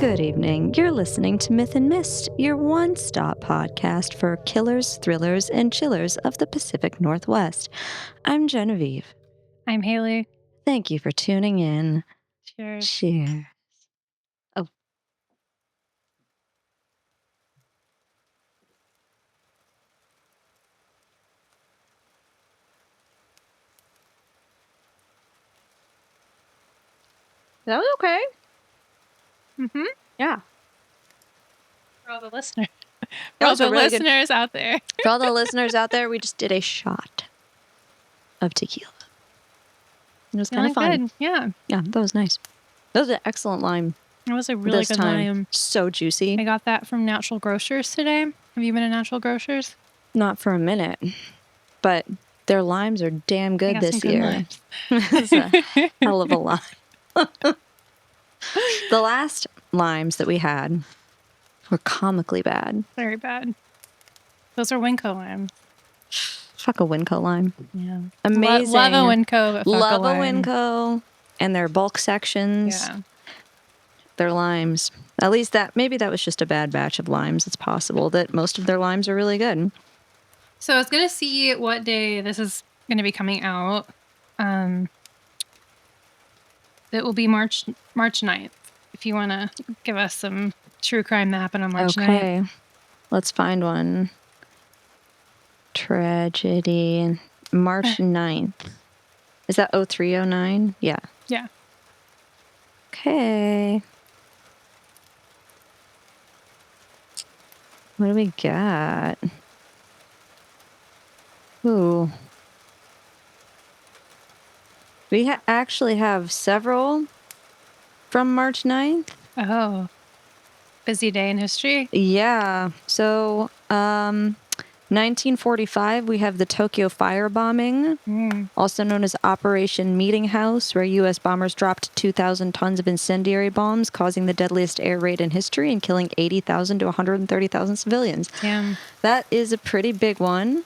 Good evening. You're listening to Myth and Mist, your one-stop podcast for killers, thrillers, and chillers of the Pacific Northwest. I'm Genevieve. I'm Haley. Thank you for tuning in. Cheers. Cheers. Oh. That was okay. Mm-hmm. Yeah. For all the listeners. For all the listeners out there. For all the listeners out there, we just did a shot of tequila. It was kind of fun. Good. Yeah. Yeah, that was nice. That was an excellent lime. That was a really good lime. So juicy. I got that from Natural Grocers today. Have you been to Natural Grocers? Not for a minute, but their limes are damn good this year. It's a hell of a lime. The last limes that we had were comically bad. Very bad. Those are Winco limes. Fuck a Winco lime. Yeah. Amazing. Love a Winco, but fuck Love a lime. a Winco and their bulk sections. Yeah. Their limes. At least maybe that was just a bad batch of limes. It's possible that most of their limes are really good. So I was going to see what day this is going to be coming out. It will be March 9th. If you want to give us some true crime that happened on March 9th. Okay. Let's find one. Tragedy. March 9th. Is that 0309? Yeah. Yeah. Okay. What do we got? Ooh. We actually have several from March 9th. Oh. Busy day in history? Yeah. So, 1945, we have the Tokyo firebombing, also known as Operation Meeting House, where U.S. bombers dropped 2,000 tons of incendiary bombs, causing the deadliest air raid in history and killing 80,000 to 130,000 civilians. Damn. That is a pretty big one.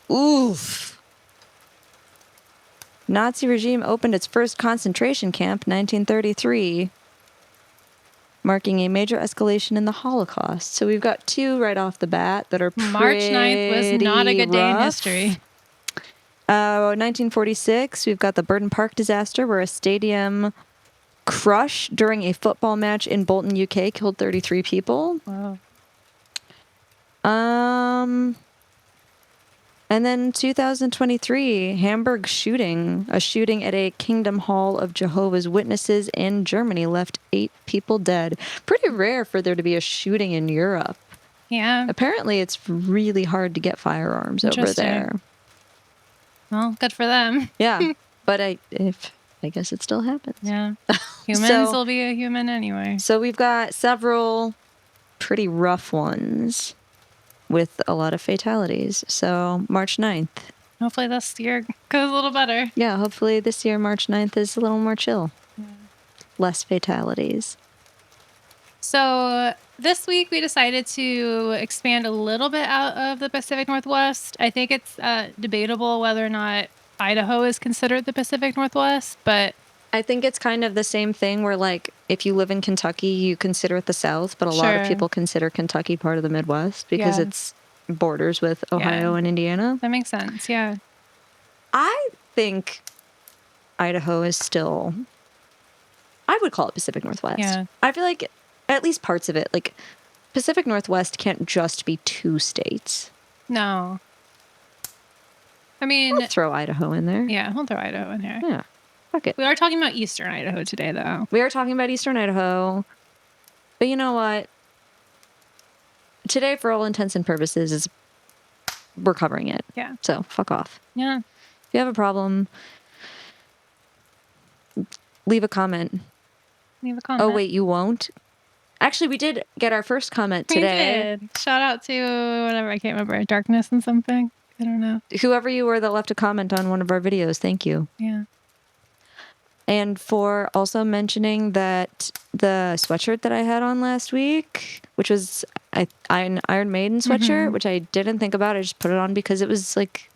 Oof. Nazi regime opened its first concentration camp, 1933, marking a major escalation in the Holocaust. So we've got two right off the bat that are pretty March 9th was not a good day in history. 1946, we've got the Burton Park disaster, where a stadium crush during a football match in Bolton, UK, killed 33 people. Wow. And then 2023, Hamburg shooting. A shooting at a Kingdom Hall of Jehovah's Witnesses in Germany left 8 people dead. Pretty rare for there to be a shooting in Europe. Yeah. Apparently, it's really hard to get firearms over there. Well, good for them. Yeah, but I guess it still happens. Yeah. Humans will be a human anyway. So we've got several pretty rough ones with a lot of fatalities. So March 9th. Hopefully this year goes a little better. Yeah, hopefully this year, March 9th, is a little more chill. Yeah. Less fatalities. So this week we decided to expand a little bit out of the Pacific Northwest. I think it's debatable whether or not Idaho is considered the Pacific Northwest, but I think it's kind of the same thing where, like, if you live in Kentucky, you consider it the South, but a lot of people consider Kentucky part of the Midwest because it's borders with Ohio and Indiana. That makes sense, yeah. I think Idaho is still, I would call it Pacific Northwest. Yeah. I feel like at least parts of it, like, Pacific Northwest can't just be 2 states. No. I mean, we'll throw Idaho in there. Yeah, we'll throw Idaho in here. Yeah. Fuck it. We are talking about Eastern Idaho today, though. We are talking about Eastern Idaho. But you know what? Today, for all intents and purposes, we're covering it. Yeah. So, fuck off. Yeah. If you have a problem, leave a comment. Leave a comment. Oh, wait, you won't? Actually, we did get our first comment today. We did. Shout out to whatever, I can't remember, Darkness and something. I don't know. Whoever you were that left a comment on one of our videos, thank you. Yeah. And for also mentioning that the sweatshirt that I had on last week, which was an Iron Maiden sweatshirt, which I didn't think about. I just put it on because it was like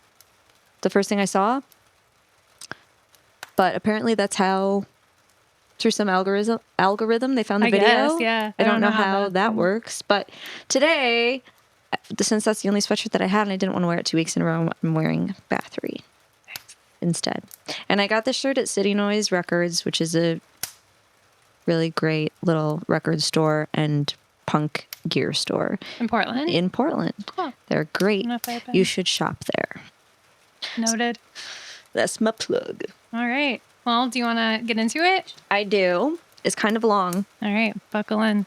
the first thing I saw. But apparently that's how through some algorithm. They found the I video. guess, yeah. I don't know how that works. But today, since that's the only sweatshirt that I had and I didn't want to wear it 2 weeks in a row, I'm wearing Bathory instead. And I got this shirt at City Noise Records, which is a really great little record store and punk gear store. In Portland? In Portland. Cool. They're great. You should shop there. Noted. That's my plug. All right. Well, do you want to get into it? I do. It's kind of long. All right. Buckle in.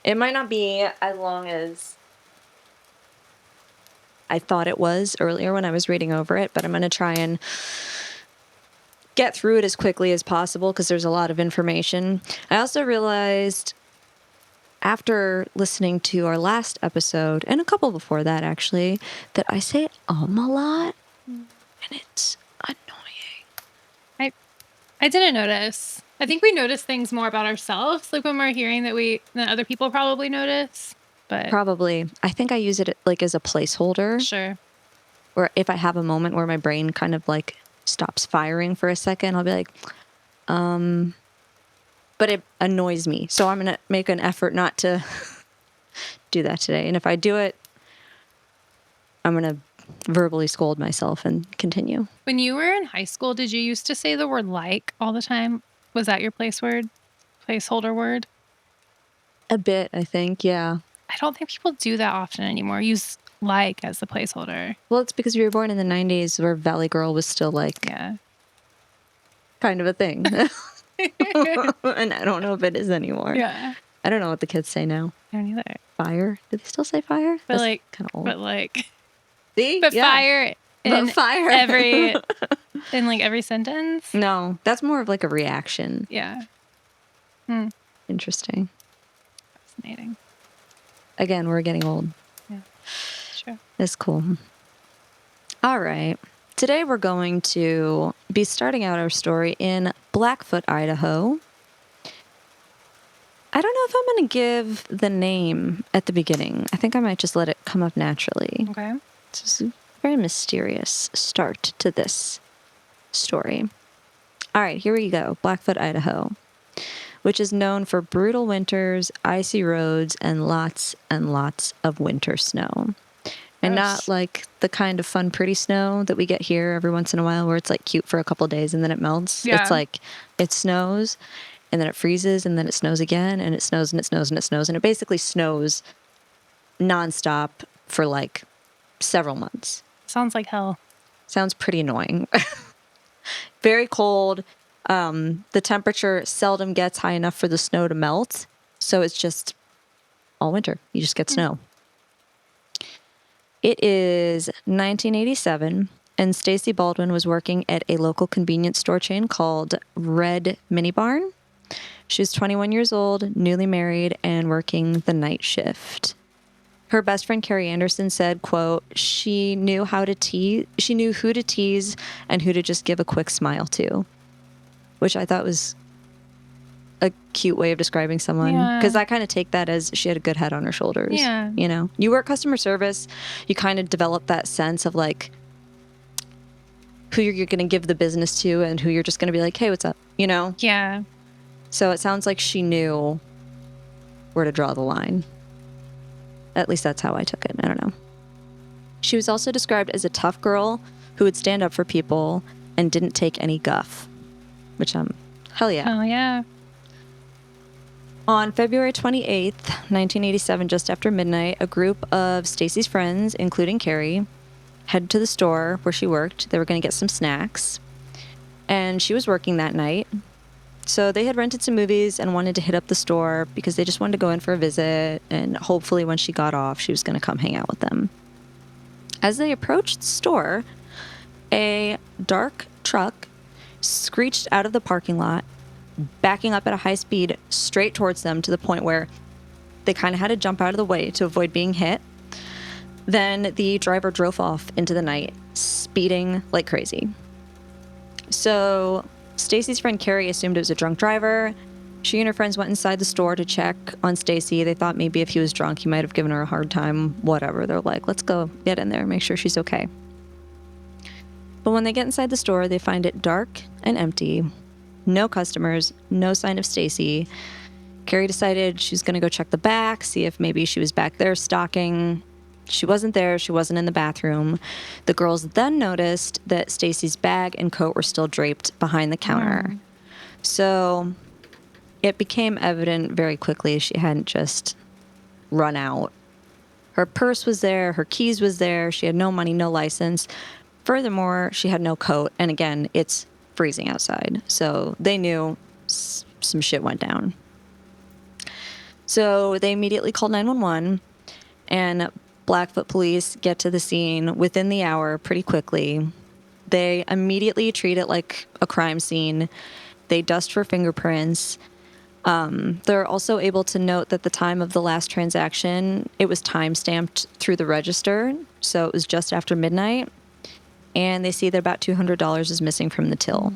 It might not be as long as I thought it was earlier when I was reading over it, but I'm going to try and get through it as quickly as possible because there's a lot of information. I also realized after listening to our last episode, and a couple before that actually, that I say a lot, and it's annoying. I didn't notice. I think we notice things more about ourselves, like when we're hearing that other people probably notice. But probably. I think I use it like as a placeholder. Sure. Or if I have a moment where my brain kind of like stops firing for a second, I'll be like, but it annoys me. So I'm going to make an effort not to do that today. And if I do it, I'm going to verbally scold myself and continue. When you were in high school, did you used to say the word like all the time? Was that your placeholder word? A bit, I think, yeah. I don't think people do that often anymore. Use like as the placeholder. Well, it's because we were born in the 90s where Valley Girl was still like kind of a thing. And I don't know if it is anymore. Yeah. I don't know what the kids say now. I don't either. Fire? Do they still say fire? But That's like kind of old. But like See? But yeah. fire in fire. every sentence? No, that's more of like a reaction. Yeah. Interesting. Fascinating. Again, we're getting old. Yeah. Sure. It's cool. All right. Today we're going to be starting out our story in Blackfoot, Idaho. I don't know if I'm going to give the name at the beginning. I think I might just let it come up naturally. Okay. It's a very mysterious start to this story. All right, here we go. Blackfoot, Idaho, which is known for brutal winters, icy roads, and lots of winter snow. And not like the kind of fun, pretty snow that we get here every once in a while where it's like cute for a couple of days and then it melts. Yeah. It's like it snows and then it freezes and then it snows again and it snows and it snows and it snows. And it basically snows nonstop for like several months. Sounds like hell. Sounds pretty annoying. Very cold. The temperature seldom gets high enough for the snow to melt. So it's just all winter. You just get snow. It is 1987, and Stacy Baldwin was working at a local convenience store chain called Red Mini Barn. She was 21 years old, newly married, and working the night shift. Her best friend Carrie Anderson said, quote, she knew who to tease and who to just give a quick smile to, which I thought was a cute way of describing someone, because I kind of take that as she had a good head on her shoulders. Yeah. You know, you work customer service, you kind of develop that sense of like who you're going to give the business to and who you're just going to be like, hey, what's up? You know? Yeah. So it sounds like she knew where to draw the line. At least that's how I took it. I don't know. She was also described as a tough girl who would stand up for people and didn't take any guff, which hell yeah. Oh, yeah. On February 28th, 1987, just after midnight, a group of Stacy's friends, including Carrie, headed to the store where she worked. They were going to get some snacks, and she was working that night. So they had rented some movies and wanted to hit up the store because they just wanted to go in for a visit, and hopefully when she got off, she was going to come hang out with them. As they approached the store, a dark truck screeched out of the parking lot, backing up at a high speed straight towards them to the point where they kind of had to jump out of the way to avoid being hit. Then the driver drove off into the night, speeding like crazy. So Stacy's friend Carrie assumed it was a drunk driver. She and her friends went inside the store to check on Stacy. They thought maybe if he was drunk, he might have given her a hard time, whatever. They're like, let's go get in there, make sure she's okay. But when they get inside the store, they find it dark and empty, No customers, no sign of Stacy. Carrie decided she was going to go check the back, see if maybe she was back there stalking. She wasn't there. She wasn't in the bathroom. The girls then noticed that Stacy's bag and coat were still draped behind the counter. So it became evident very quickly she hadn't just run out. Her purse was there. Her keys was there. She had no money, no license. Furthermore, she had no coat. And again, it's freezing outside. So they knew some shit went down. So they immediately called 911, and Blackfoot police get to the scene within the hour pretty quickly. They immediately treat it like a crime scene. They dust for fingerprints. They're also able to note that the time of the last transaction, it was time-stamped through the register, so it was just after midnight. And they see that about $200 is missing from the till,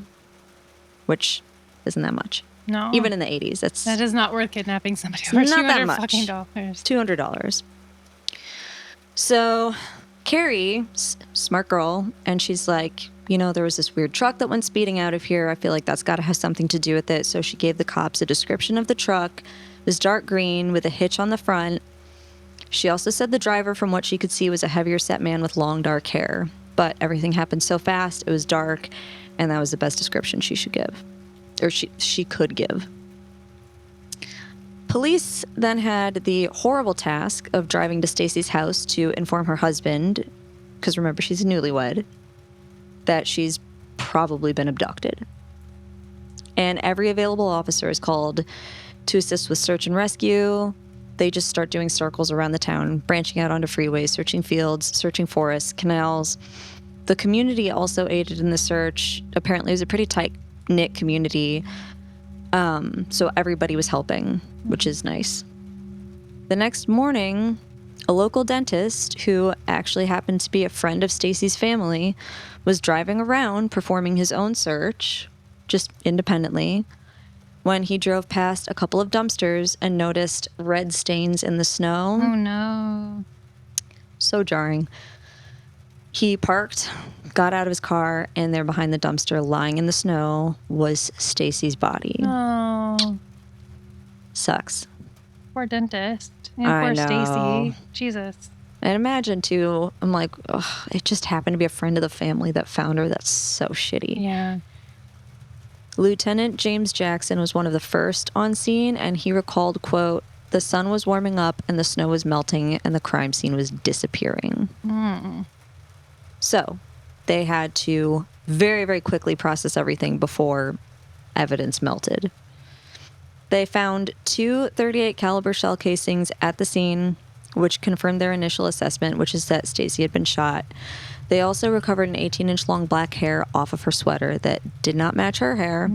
which isn't that much. No. Even in the 80s. That is not worth kidnapping somebody over not that $200 much. fucking dollars. $200. So Carrie, smart girl, and she's like, you know, there was this weird truck that went speeding out of here. I feel like that's got to have something to do with it. So she gave the cops a description of the truck. It was dark green with a hitch on the front. She also said the driver, from what she could see, was a heavier set man with long dark hair. But everything happened so fast, it was dark, and that was the best description she should give. Or she could give. Police then had the horrible task of driving to Stacy's house to inform her husband, because remember, she's a newlywed, that she's probably been abducted. And every available officer is called to assist with search and rescue. They just start doing circles around the town, branching out onto freeways, searching fields, searching forests, canals. The community also aided in the search. Apparently, it was a pretty tight-knit community, so everybody was helping, which is nice. The next morning, a local dentist, who actually happened to be a friend of Stacy's family, was driving around performing his own search, just independently, when he drove past a couple of dumpsters and noticed red stains in the snow. Oh, no. So jarring. He parked, got out of his car, and there behind the dumpster, lying in the snow, was Stacy's body. Oh. Sucks. Poor dentist. And I poor know. Stacy. Jesus. And imagine, too, I'm like, ugh, it just happened to be a friend of the family that found her. That's so shitty. Yeah. Lieutenant James Jackson was one of the first on scene, and he recalled, quote, "The sun was warming up and the snow was melting and the crime scene was disappearing." So they had to very, very quickly process everything before evidence melted. They found 2 .38 caliber shell casings at the scene, which confirmed their initial assessment, which is that Stacy had been shot. They also recovered an 18-inch long black hair off of her sweater that did not match her hair.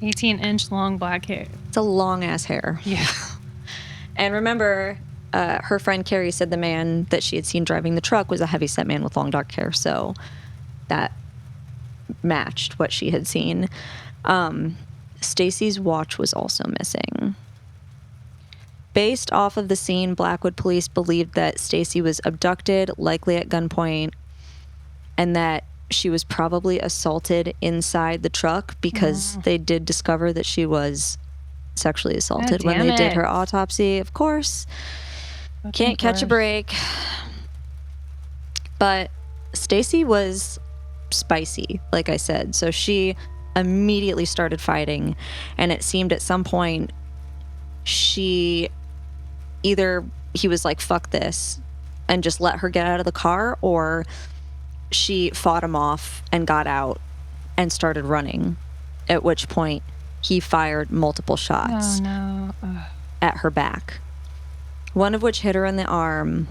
18-inch long black hair. It's a long-ass hair. Yeah. And remember, her friend Carrie said the man that she had seen driving the truck was a heavy-set man with long dark hair, so that matched what she had seen. Stacy's watch was also missing. Based off of the scene, Blackwood police believed that Stacy was abducted, likely at gunpoint, and that she was probably assaulted inside the truck, because they did discover that she was sexually assaulted when they did her autopsy. Of course. Can't catch a break. But Stacy was spicy, like I said. So she immediately started fighting, and it seemed at some point he was like, fuck this, and just let her get out of the car, or she fought him off and got out and started running, at which point he fired multiple shots at her back, one of which hit her in the arm.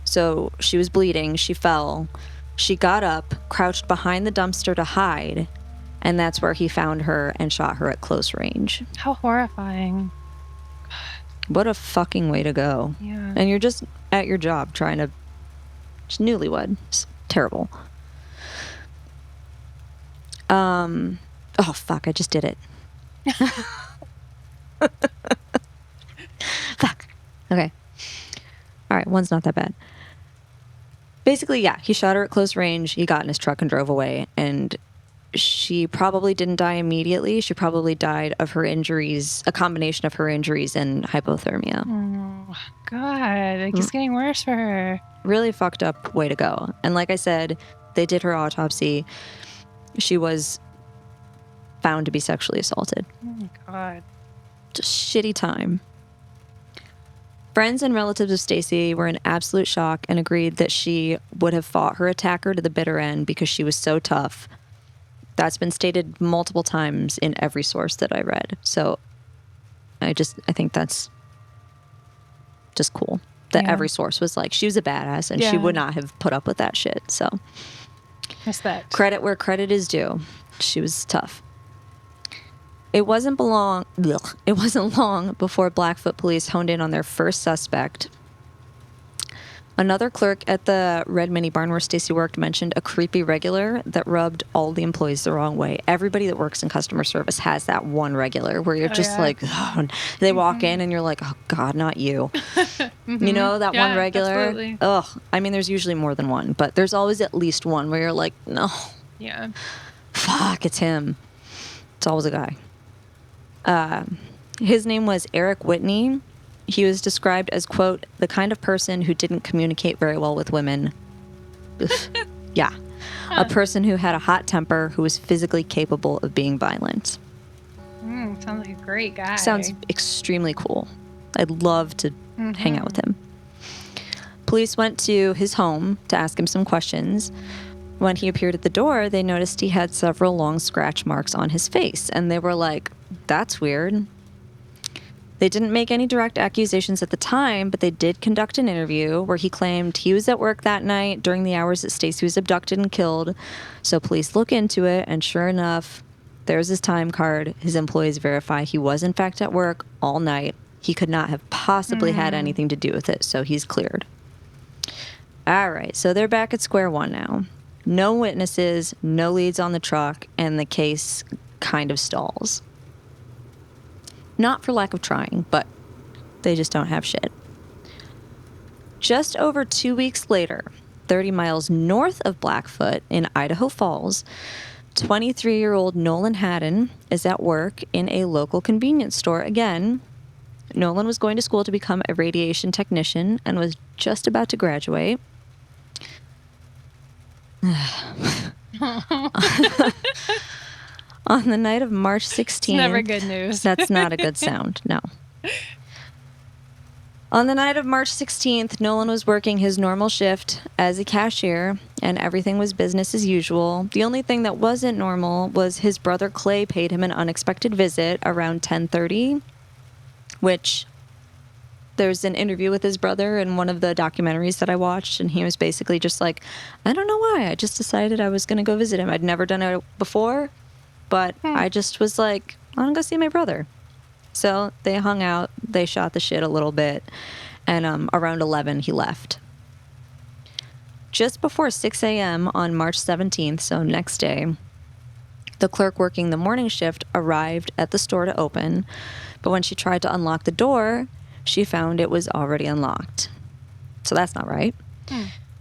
So she was bleeding. She fell. She got up, crouched behind the dumpster to hide, and that's where he found her and shot her at close range. How horrifying. What a fucking way to go. Yeah. And you're just at your job trying to... Just newlywed. It's terrible. Oh, fuck. I just did it. Fuck. Okay. All right. One's not that bad. Basically, yeah. He shot her at close range. He got in his truck and drove away. And she probably didn't die immediately. She probably died of her injuries, a combination of her injuries and hypothermia. Oh, God. Like, it's getting worse for her. Really fucked up way to go. And like I said, they did her autopsy. She was found to be sexually assaulted. Oh, my God. Just shitty time. Friends and relatives of Stacy were in absolute shock and agreed that she would have fought her attacker to the bitter end because she was so tough. That's been stated multiple times in every source that I read. So I think that's just cool that every source was like, she was a badass and she would not have put up with that shit. So respect. Credit where credit is due. She was tough. It wasn't long before Blackfoot police honed in on their first suspect. Another clerk at the red mini barn where Stacy worked mentioned a creepy regular that rubbed all the employees the wrong way. Everybody that works in customer service has that one regular where you're like, oh, they walk in and you're like, oh God, not you. You know, that one regular? Absolutely. Ugh. I mean, there's usually more than one, but there's always at least one where you're like, no. Yeah. Fuck, it's him. It's always a guy. His name was Eric Whitney. He was described as, quote, the kind of person who didn't communicate very well with women. Yeah. A person who had a hot temper, who was physically capable of being violent. Sounds like a great guy. Sounds extremely cool. I'd love to hang out with him. Police went to his home to ask him some questions. When he appeared at the door, they noticed he had several long scratch marks on his face, and they were like, that's weird. They didn't make any direct accusations at the time, but they did conduct an interview where he claimed he was at work that night during the hours that Stacy was abducted and killed. So police look into it, and sure enough, there's his time card. His employees verify he was in fact at work all night. He could not have possibly had anything to do with it, so he's cleared. All right, so they're back at square one now. No witnesses, no leads on the truck, and the case kind of stalls. Not for lack of trying, but they just don't have shit. Just over 2 weeks later, 30 miles north of Blackfoot in Idaho Falls, 23-year-old Nolan Haddon is at work in a local convenience store again. Nolan was going to school to become a radiation technician and was just about to graduate. On the night of March 16th... It's never good news. That's not a good sound, no. On the night of March 16th, Nolan was working his normal shift as a cashier, and everything was business as usual. The only thing that wasn't normal was his brother Clay paid him an unexpected visit around 10:30, which... There's an interview with his brother in one of the documentaries that I watched, and he was basically just like, I don't know why. I just decided I was going to go visit him. I'd never done it before, but I just was like, I want to go see my brother. So they hung out. They shot the shit a little bit, and around 11, he left. Just before 6 a.m. on March 17th, so next day, the clerk working the morning shift arrived at the store to open, but when she tried to unlock the door, she found it was already unlocked. So that's not right.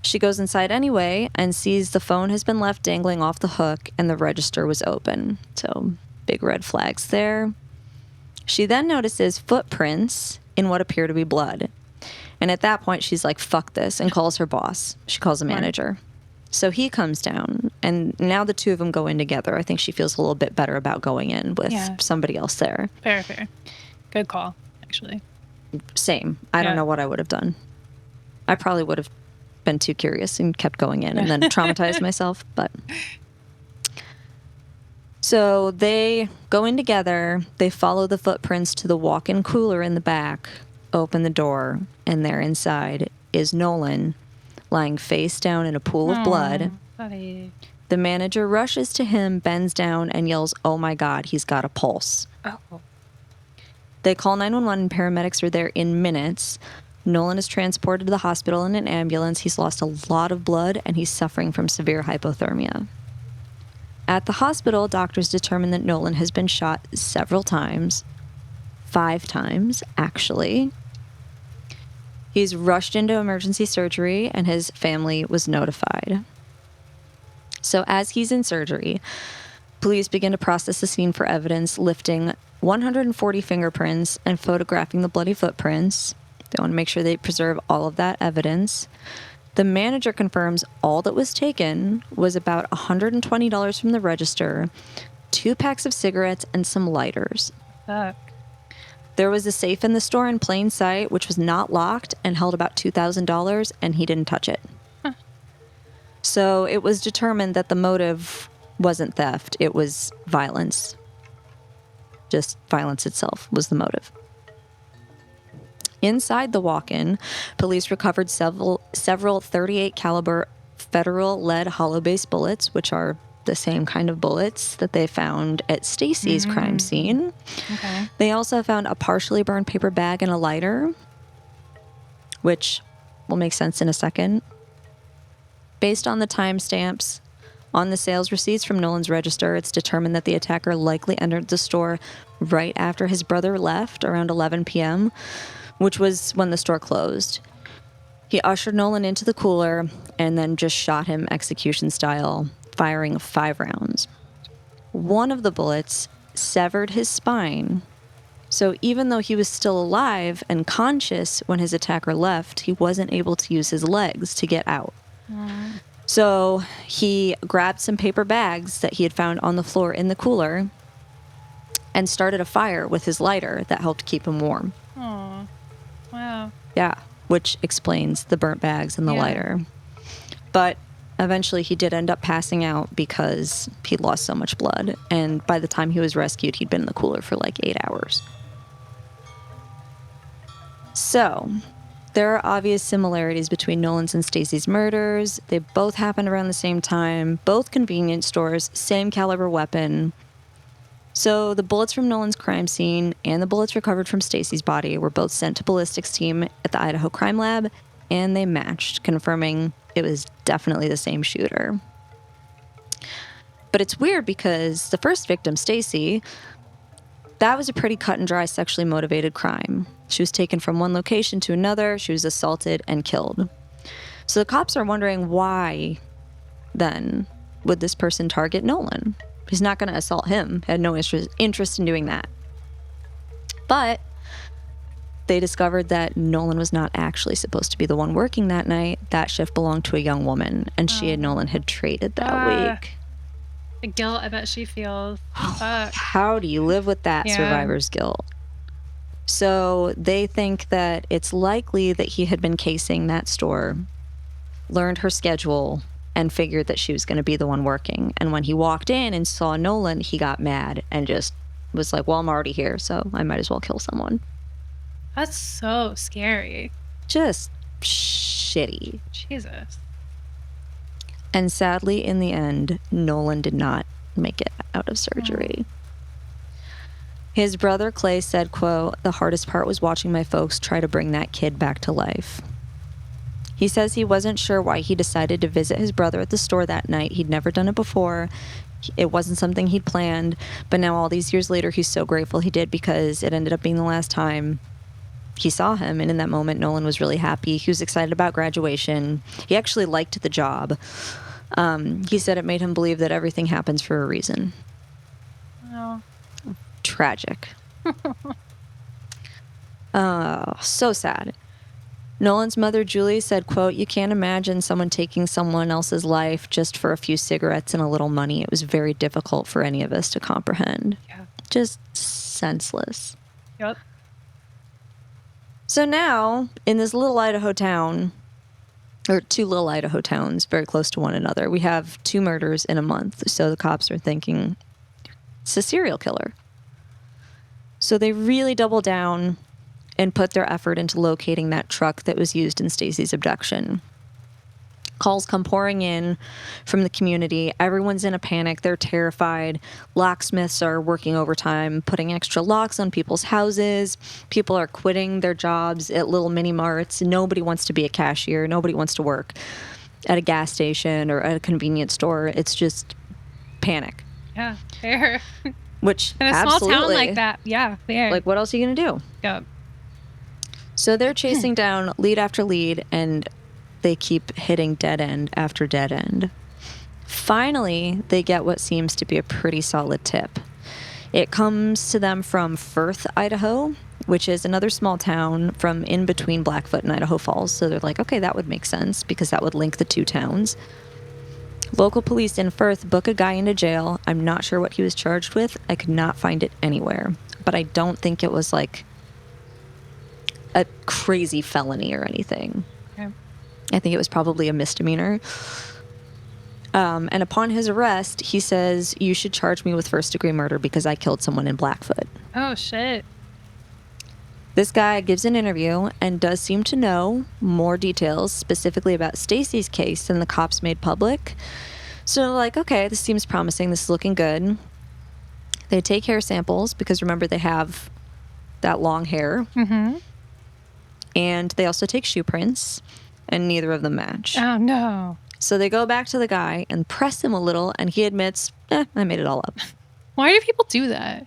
She goes inside anyway and sees the phone has been left dangling off the hook and the register was open. So big red flags there. She then notices footprints in what appear to be blood. And at that point, she's like, fuck this, and calls her boss. She calls the manager. So he comes down, and now the two of them go in together. I think she feels a little bit better about going in with somebody else there. Fair. Good call, actually. Same. I don't know what I would have done. I probably would have been too curious and kept going in and then traumatized myself. But so they go in together. They follow the footprints to the walk-in cooler in the back, open the door, and there inside is Nolan lying face down in a pool of blood. Buddy. The manager rushes to him, bends down, and yells, "Oh my God, he's got a pulse." Oh. They call 911 and paramedics are there in minutes. Nolan is transported to the hospital in an ambulance. He's lost a lot of blood and he's suffering from severe hypothermia. At the hospital, doctors determine that Nolan has been shot several times. 5 times, actually. He's rushed into emergency surgery and his family was notified. So as he's in surgery, Police begin to process the scene for evidence, lifting 140 fingerprints and photographing the bloody footprints. They want to make sure they preserve all of that evidence. The manager confirms all that was taken was about $120 from the register, 2 packs of cigarettes, and some lighters. Fuck. There was a safe in the store in plain sight, which was not locked and held about $2,000, and he didn't touch it. Huh. So it was determined that the motive wasn't theft. It was violence. Just violence itself was the motive. Inside the walk-in, police recovered several 38 caliber federal lead hollow base bullets, which are the same kind of bullets that they found at Stacy's crime scene. Okay. They also found a partially burned paper bag and a lighter, which will make sense in a second. Based on the timestamps on the sales receipts from Nolan's register, it's determined that the attacker likely entered the store right after his brother left, around 11 p.m., which was when the store closed. He ushered Nolan into the cooler and then just shot him execution style, firing 5 rounds. One of the bullets severed his spine. So even though he was still alive and conscious when his attacker left, he wasn't able to use his legs to get out. So he grabbed some paper bags that he had found on the floor in the cooler and started a fire with his lighter that helped keep him warm. Oh, wow. Yeah, which explains the burnt bags and the lighter. But eventually he did end up passing out because he lost so much blood. And by the time he was rescued, he'd been in the cooler for like 8 hours. So there are obvious similarities between Nolan's and Stacy's murders. They both happened around the same time, both convenience stores, same caliber weapon. So the bullets from Nolan's crime scene and the bullets recovered from Stacy's body were both sent to ballistics team at the Idaho Crime Lab, and they matched, confirming it was definitely the same shooter. But it's weird because the first victim, Stacy, that was a pretty cut and dry sexually motivated crime. She was taken from one location to another. She was assaulted and killed. So the cops are wondering why, then, would this person target Nolan? He's not going to assault him. Had no interest in doing that. But they discovered that Nolan was not actually supposed to be the one working that night. That shift belonged to a young woman, and she and Nolan had traded that week. The guilt I bet she feels. Fuck. How do you live with that survivor's guilt? So they think that it's likely that he had been casing that store, learned her schedule, and figured that she was going to be the one working. And when he walked in and saw Nolan, he got mad and just was like, well, I'm already here, so I might as well kill someone. That's so scary. Just shitty. Jesus. And sadly, in the end, Nolan did not make it out of surgery. His brother Clay said, quote, "The hardest part was watching my folks try to bring that kid back to life." He says he wasn't sure why he decided to visit his brother at the store that night. He'd never done it before. It wasn't something he'd planned. But now all these years later, he's so grateful he did because it ended up being the last time he saw him. And in that moment, Nolan was really happy. He was excited about graduation. He actually liked the job. He said it made him believe that everything happens for a reason. Oh. Tragic. So sad. Nolan's mother, Julie, said, quote, "You can't imagine someone taking someone else's life just for a few cigarettes and a little money. It was very difficult for any of us to comprehend." Yeah. Just senseless. Yep. So now, in this little Idaho town, or 2 little Idaho towns very close to one another, we have 2 murders in a month. So the cops are thinking it's a serial killer. So they really double down and put their effort into locating that truck that was used in Stacy's abduction. Calls come pouring in from the community. Everyone's in a panic. They're terrified. Locksmiths are working overtime, putting extra locks on people's houses. People are quitting their jobs at little mini marts. Nobody wants to be a cashier. Nobody wants to work at a gas station or at a convenience store. It's just panic. Yeah, fair. Which, in a absolutely, small town like that, yeah, fair. Like, what else are you going to do? Yep. So they're chasing down lead after lead, and they keep hitting dead end after dead end. Finally, they get what seems to be a pretty solid tip. It comes to them from Firth, Idaho, which is another small town from in between Blackfoot and Idaho Falls. So they're like, okay, that would make sense because that would link the two towns. Local police in Firth book a guy into jail. I'm not sure what he was charged with. I could not find it anywhere. But I don't think it was like a crazy felony or anything. Okay. I think it was probably a misdemeanor. And upon his arrest, he says, you should charge me with first-degree murder because I killed someone in Blackfoot. Oh, shit. This guy gives an interview and does seem to know more details specifically about Stacy's case than the cops made public. So they're like, okay, this seems promising. This is looking good. They take hair samples because, remember, they have that long hair. Mm-hmm. And they also take shoe prints, and neither of them match. Oh, no. So they go back to the guy and press him a little, and he admits, I made it all up. Why do people do that?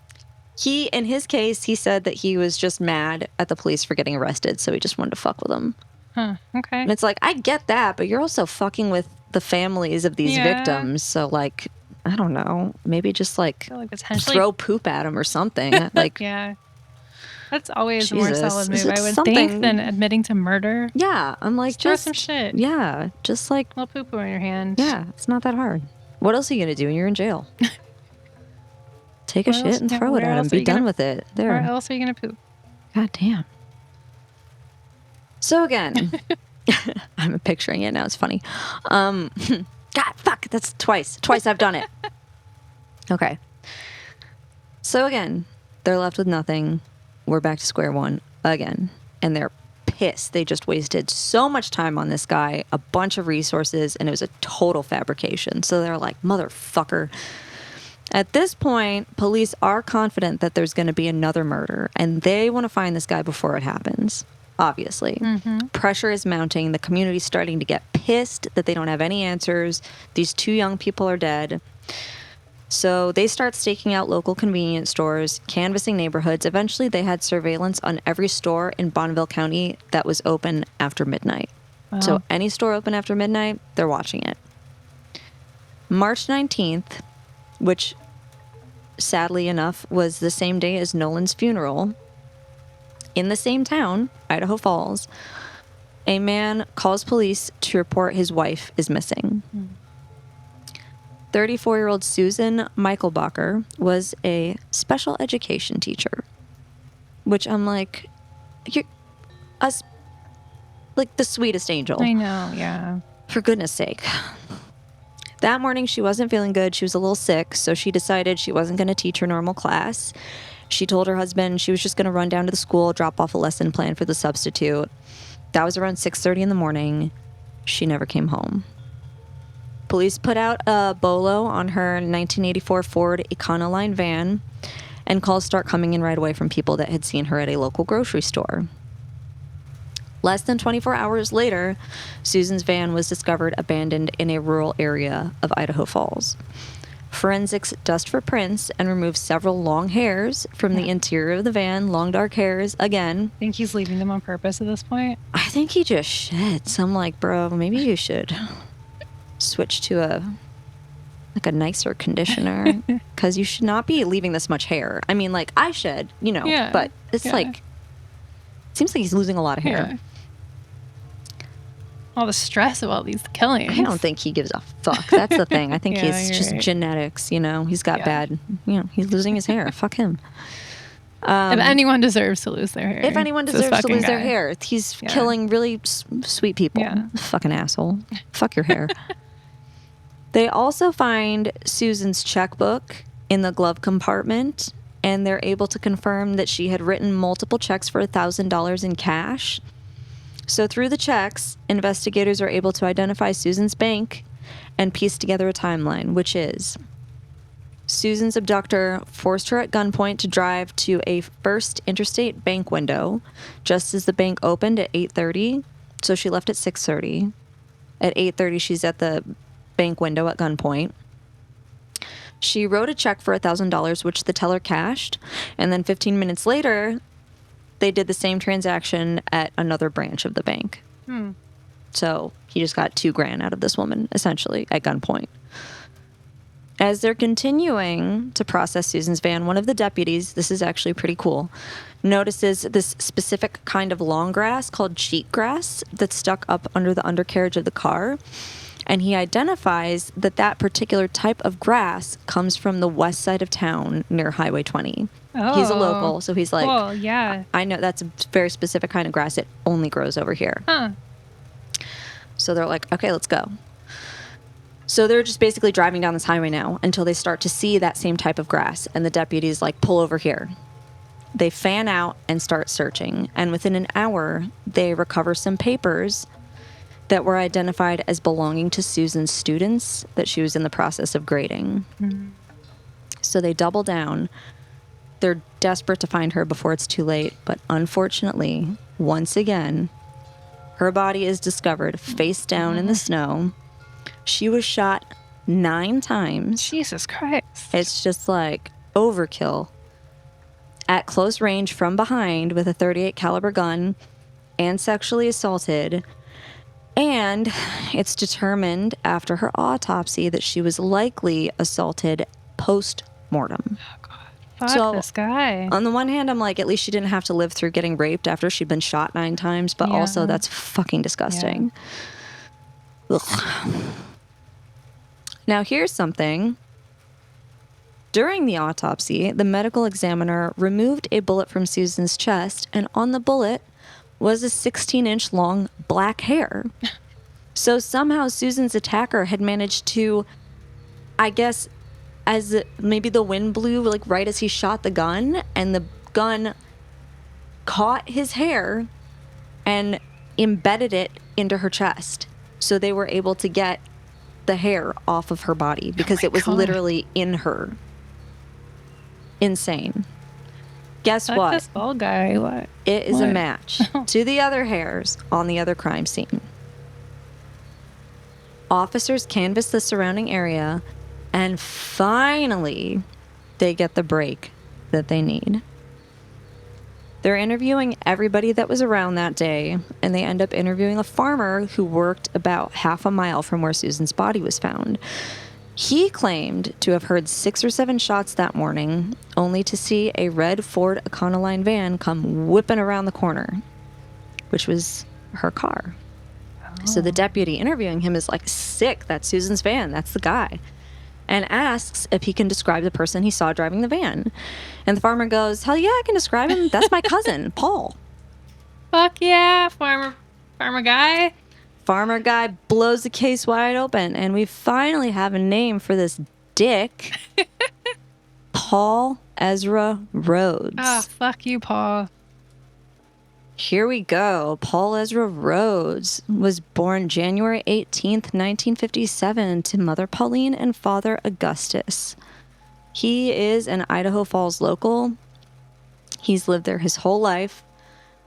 In his case, he said that he was just mad at the police for getting arrested, so he just wanted to fuck with them. Huh, okay. And it's like, I get that, but you're also fucking with the families of these victims, so, like, I don't know, maybe just, like, throw poop at them or something. Like, yeah. That's always a Jesus, more solid move, I would something- think, than admitting to murder. Yeah, I'm like, Just throw some shit. Yeah, just like, A little poo-poo in your hand. yeah, it's not that hard. What else are you going to do when you're in jail? Take a Where shit else- and yeah, throw it where at him. else are Be you done gonna- with it. Where There. else are you going to poop? God damn. So again, I'm picturing it now. It's funny. God, fuck. That's twice. Twice I've done it. Okay. So again, they're left with nothing. We're back to square one again. And they're pissed. They just wasted so much time on this guy, a bunch of resources, and it was a total fabrication. So they're like, motherfucker. At this point, police are confident that there's going to be another murder, and they want to find this guy before it happens, obviously. Mm-hmm. Pressure is mounting. The community's starting to get pissed that they don't have any answers. These two young people are dead. So they start staking out local convenience stores, canvassing neighborhoods. Eventually, they had surveillance on every store in Bonneville County that was open after midnight. Wow. So any store open after midnight, they're watching it. March 19th, which sadly enough was the same day as Nolan's funeral, in the same town, Idaho Falls, a man calls police to report his wife is missing. 34-year-old Susan Michael Bakker was a special education teacher, which I'm like, you're like the sweetest angel. I know, yeah. For goodness sake. That morning, she wasn't feeling good. She was a little sick, so she decided she wasn't going to teach her normal class. She told her husband she was just going to run down to the school, drop off a lesson plan for the substitute. That was around 6:30 in the morning. She never came home. Police put out a bolo on her 1984 Ford Econoline van, and calls start coming in right away from people that had seen her at a local grocery store. Less than 24 hours later, Susan's van was discovered abandoned in a rural area of Idaho Falls. Forensics dust for prints and removed several long hairs from the interior of the van, long dark hairs, again. Think he's leaving them on purpose at this point? I think he just shits. I'm like, bro, maybe you should switch to a nicer conditioner, because you should not be leaving this much hair. I mean, like, I should, Yeah, but it's like, it seems like he's losing a lot of hair. Yeah. All the stress of all these killings. I don't think he gives a fuck. That's the thing. I think Yeah, he's you're just right. genetics, He's got bad, he's losing his hair. Fuck him. If anyone deserves to lose their hair. If anyone it's this deserves to fucking lose their guy. hair, he's killing really sweet people. Yeah. Fucking asshole. Fuck your hair. They also find Susan's checkbook in the glove compartment, and they're able to confirm that she had written multiple checks for $1,000 in cash. So through the checks, investigators are able to identify Susan's bank and piece together a timeline, which is Susan's abductor forced her at gunpoint to drive to a First Interstate bank window just as the bank opened at 8:30. So she left at 6:30. At 8:30, she's at the bank window at gunpoint. She wrote a check for $1,000, which the teller cashed. And then 15 minutes later, they did the same transaction at another branch of the bank. So he just got $2,000 out of this woman, essentially, at gunpoint. As they're continuing to process Susan's van, one of the deputies, this is actually pretty cool, notices this specific kind of long grass called cheatgrass that's stuck up under the undercarriage of the car. And he identifies that particular type of grass comes from the west side of town near Highway 20. Oh, he's a local, so he's like, cool, yeah. I know that's a very specific kind of grass. It only grows over here. Huh. So they're like, okay, let's go. So they're just basically driving down this highway now until they start to see that same type of grass. And the deputies like, pull over here. They fan out and start searching. And within an hour, they recover some papers that were identified as belonging to Susan's students that she was in the process of grading. Mm-hmm. So they double down. They're desperate to find her before it's too late. But unfortunately, once again, her body is discovered face down in the snow. She was shot 9 times. Jesus Christ. It's just like overkill. At close range from behind with a .38 caliber gun and sexually assaulted. And it's determined after her autopsy that she was likely assaulted post-mortem. Oh, God. Fuck this guy. On the one hand, I'm like, at least she didn't have to live through getting raped after she'd been shot 9 times. But also, that's fucking disgusting. Yeah. Ugh. Now, here's something. During the autopsy, the medical examiner removed a bullet from Susan's chest, and on the bullet was a 16-inch long black hair. So somehow Susan's attacker had managed to, I guess, as maybe the wind blew, like right as he shot the gun, and the gun caught his hair and embedded it into her chest. So they were able to get the hair off of her body because it was literally in her. Insane. Guess what? This bald guy. What? It is a match to the other hairs on the other crime scene. Officers canvass the surrounding area, and finally, they get the break that they need. They're interviewing everybody that was around that day, and they end up interviewing a farmer who worked about half a mile from where Susan's body was found. He claimed to have heard 6 or 7 shots that morning, only to see a red Ford Econoline van come whipping around the corner, which was her car. Oh. So the deputy interviewing him is like, sick, that's Susan's van, that's the guy. And asks if he can describe the person he saw driving the van. And the farmer goes, hell yeah, I can describe him. That's my cousin, Paul. Fuck yeah, farmer guy. Farmer guy blows the case wide open. And we finally have a name for this dick. Paul Ezra Rhoades. Oh, fuck you, Paul. Here we go. Paul Ezra Rhoades was born January 18th, 1957 to Mother Pauline and Father Augustus. He is an Idaho Falls local. He's lived there his whole life.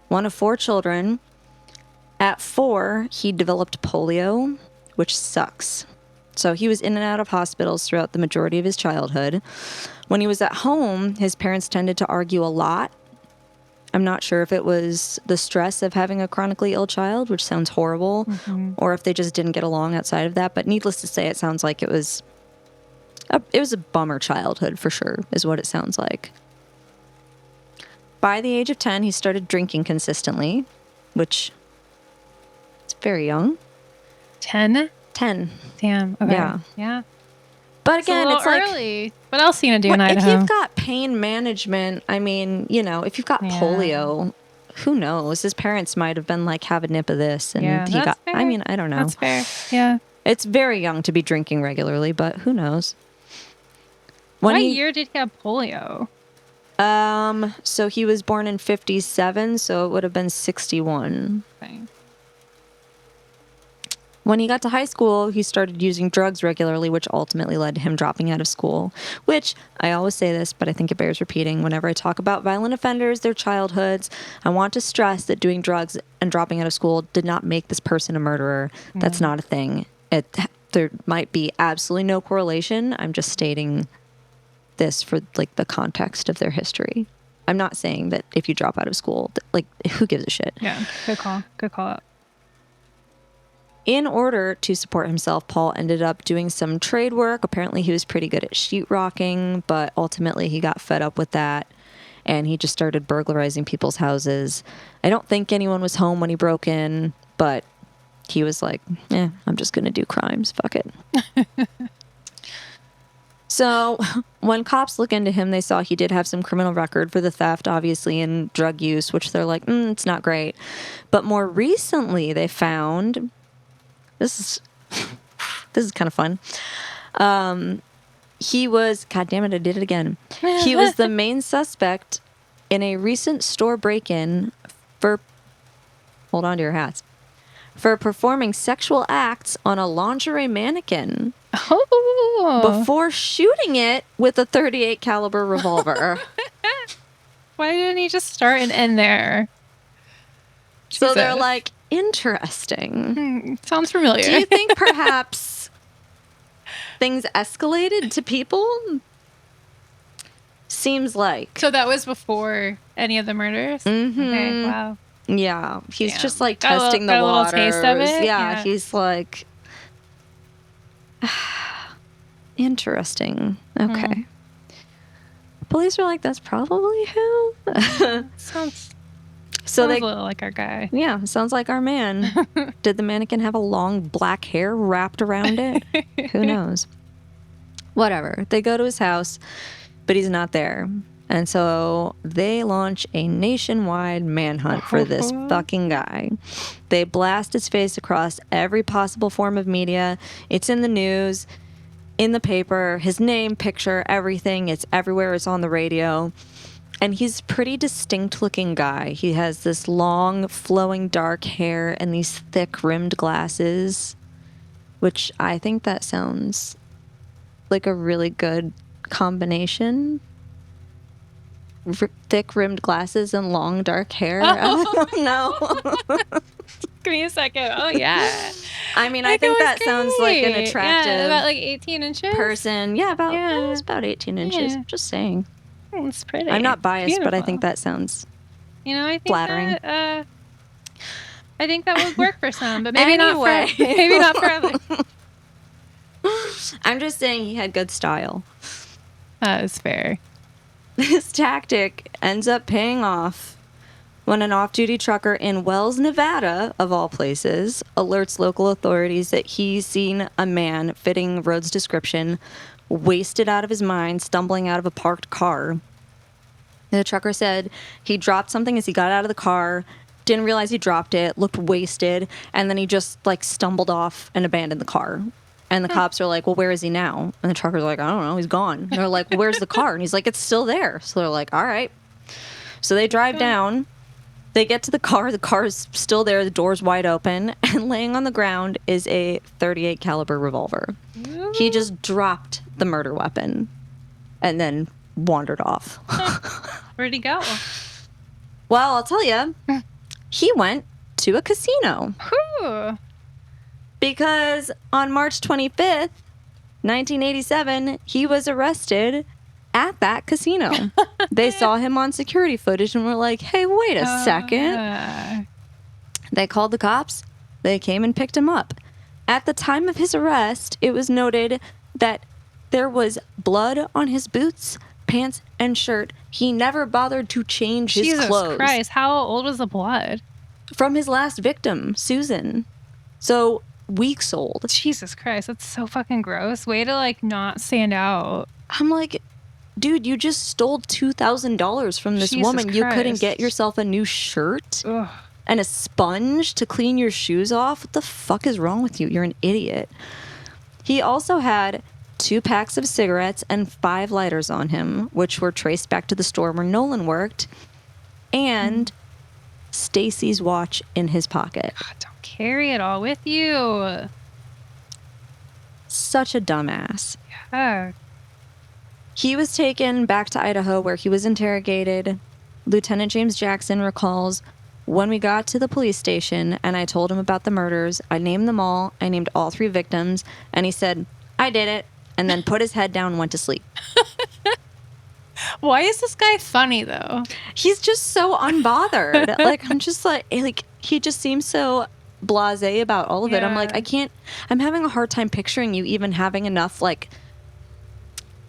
One of 4 children. At 4, he developed polio, which sucks. So he was in and out of hospitals throughout the majority of his childhood. When he was at home, his parents tended to argue a lot. I'm not sure if it was the stress of having a chronically ill child, which sounds horrible, or if they just didn't get along outside of that. But needless to say, it sounds like it was a bummer childhood for sure, is what it sounds like. By the age of 10, he started drinking consistently, which is very young. 10? 10. Damn. Okay. Yeah. But again, it's like early. What else are you gonna do in Idaho? If you've got pain management, I mean, if you've got polio, who knows? His parents might have been like, have a nip of this, and he got. Fair. I mean, I don't know. That's fair. Yeah. It's very young to be drinking regularly, but who knows? What year did he have polio? So he was born in 57, so it would have been 61. Okay. When he got to high school, he started using drugs regularly, which ultimately led to him dropping out of school. Which, I always say this, but I think it bears repeating. Whenever I talk about violent offenders, their childhoods, I want to stress that doing drugs and dropping out of school did not make this person a murderer. That's not a thing. There might be absolutely no correlation. I'm just stating this for like the context of their history. I'm not saying that if you drop out of school, like, who gives a shit? Yeah, good call. Good call out. In order to support himself, Paul ended up doing some trade work. Apparently, he was pretty good at sheetrocking, but ultimately he got fed up with that, and he just started burglarizing people's houses. I don't think anyone was home when he broke in, but he was like, I'm just going to do crimes. Fuck it. So when cops look into him, they saw he did have some criminal record for the theft, obviously, and drug use, which they're like, it's not great. But more recently, they found... This is kind of fun. He was... God damn it, I did it again. He was the main suspect in a recent store break-in for... Hold on to your hats. For performing sexual acts on a lingerie mannequin. Oh. Before shooting it with a .38 caliber revolver. Why didn't he just start and end there? So they're like, interesting. Sounds familiar. Do you think perhaps things escalated to people? Seems like. So that was before any of the murders? Mm-hmm. Okay, wow. Yeah, he's just like got testing got the waters. A little taste of it? Yeah, he's like... Interesting. Okay. Police were like, that's probably him. Sounds a little like our guy. Yeah, sounds like our man. Did the mannequin have a long black hair wrapped around it? Who knows? Whatever. They go to his house, but he's not there. And so they launch a nationwide manhunt for this fucking guy. They blast his face across every possible form of media. It's in the news, in the paper, his name, picture, everything. It's everywhere. It's on the radio. And he's a pretty distinct looking guy. He has this long, flowing dark hair and these thick rimmed glasses, which I think that sounds like a really good combination. Thick rimmed glasses and long dark hair. I don't know. Give me a second. Oh, yeah. I mean, I think that sounds like an attractive... Yeah, about like 18 inches? Person. Yeah, it's about 18 inches. Yeah. Just saying. It's pretty. I'm not biased, Beautiful. but I think that sounds I think flattering. That, I think that would work for some, but maybe anyway. not for others. I'm just saying he had good style. That is fair. This tactic ends up paying off when an off-duty trucker in Wells, Nevada, of all places, alerts local authorities that he's seen a man fitting Rhoades' description, wasted out of his mind, stumbling out of a parked car. The trucker said he dropped something as he got out of the car, didn't realize he dropped it, looked wasted, and then he just stumbled off and abandoned the car. And the cops are like, well, where is he now? And the trucker's like, I don't know, he's gone. And they're like, well, where's the car? And he's like, it's still there. So they're like, all right. So they drive down. They get to the car is still there, the door's wide open, and laying on the ground is a .38 caliber revolver. He just dropped the murder weapon and then wandered off. Where'd he go? Well, I'll tell you, he went to a casino. Whew. Because on March 25th, 1987, he was arrested at that casino. They saw him on security footage and were like, hey, wait a second. They called the cops. They came and picked him up. At the time of his arrest, it was noted that there was blood on his boots, pants, and shirt. He never bothered to change his clothes. Jesus Christ, how old was the blood? From his last victim, Susan. So, weeks old. Jesus Christ, that's so fucking gross. Way to, not stand out. I'm like, dude, you just stole $2,000 from this woman. Christ. You couldn't get yourself a new shirt? Ugh. And a sponge to clean your shoes off? What the fuck is wrong with you? You're an idiot. He also had 2 packs of cigarettes and 5 lighters on him, which were traced back to the store where Nolan worked, and Stacy's watch in his pocket. God, don't carry it all with you. Such a dumbass. Yeah. He was taken back to Idaho where he was interrogated. Lieutenant James Jackson recalls, when we got to the police station and I told him about the murders, I named them all. I named all 3 victims. And he said, I did it. And then put his head down and went to sleep. Why is this guy funny, though? He's just so unbothered. I'm just he just seems so blasé about all of it. I'm like, Yeah. I'm having a hard time picturing you even having enough like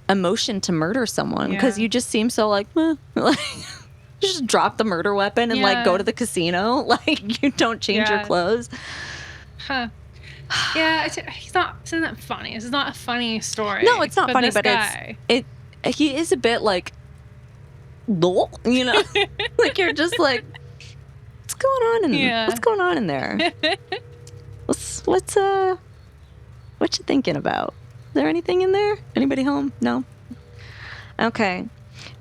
emotion to murder someone, because you just seem so like, meh. Like, just drop the murder weapon and like go to the casino. Like, you don't change your clothes. Huh. Yeah, he's not. This isn't funny. This is not a funny story. No, it's not funny, this but guy, he is a bit like, you know, like you're just like, what's going on in there? What you thinking about? Is there anything in there? Anybody home? No. Okay.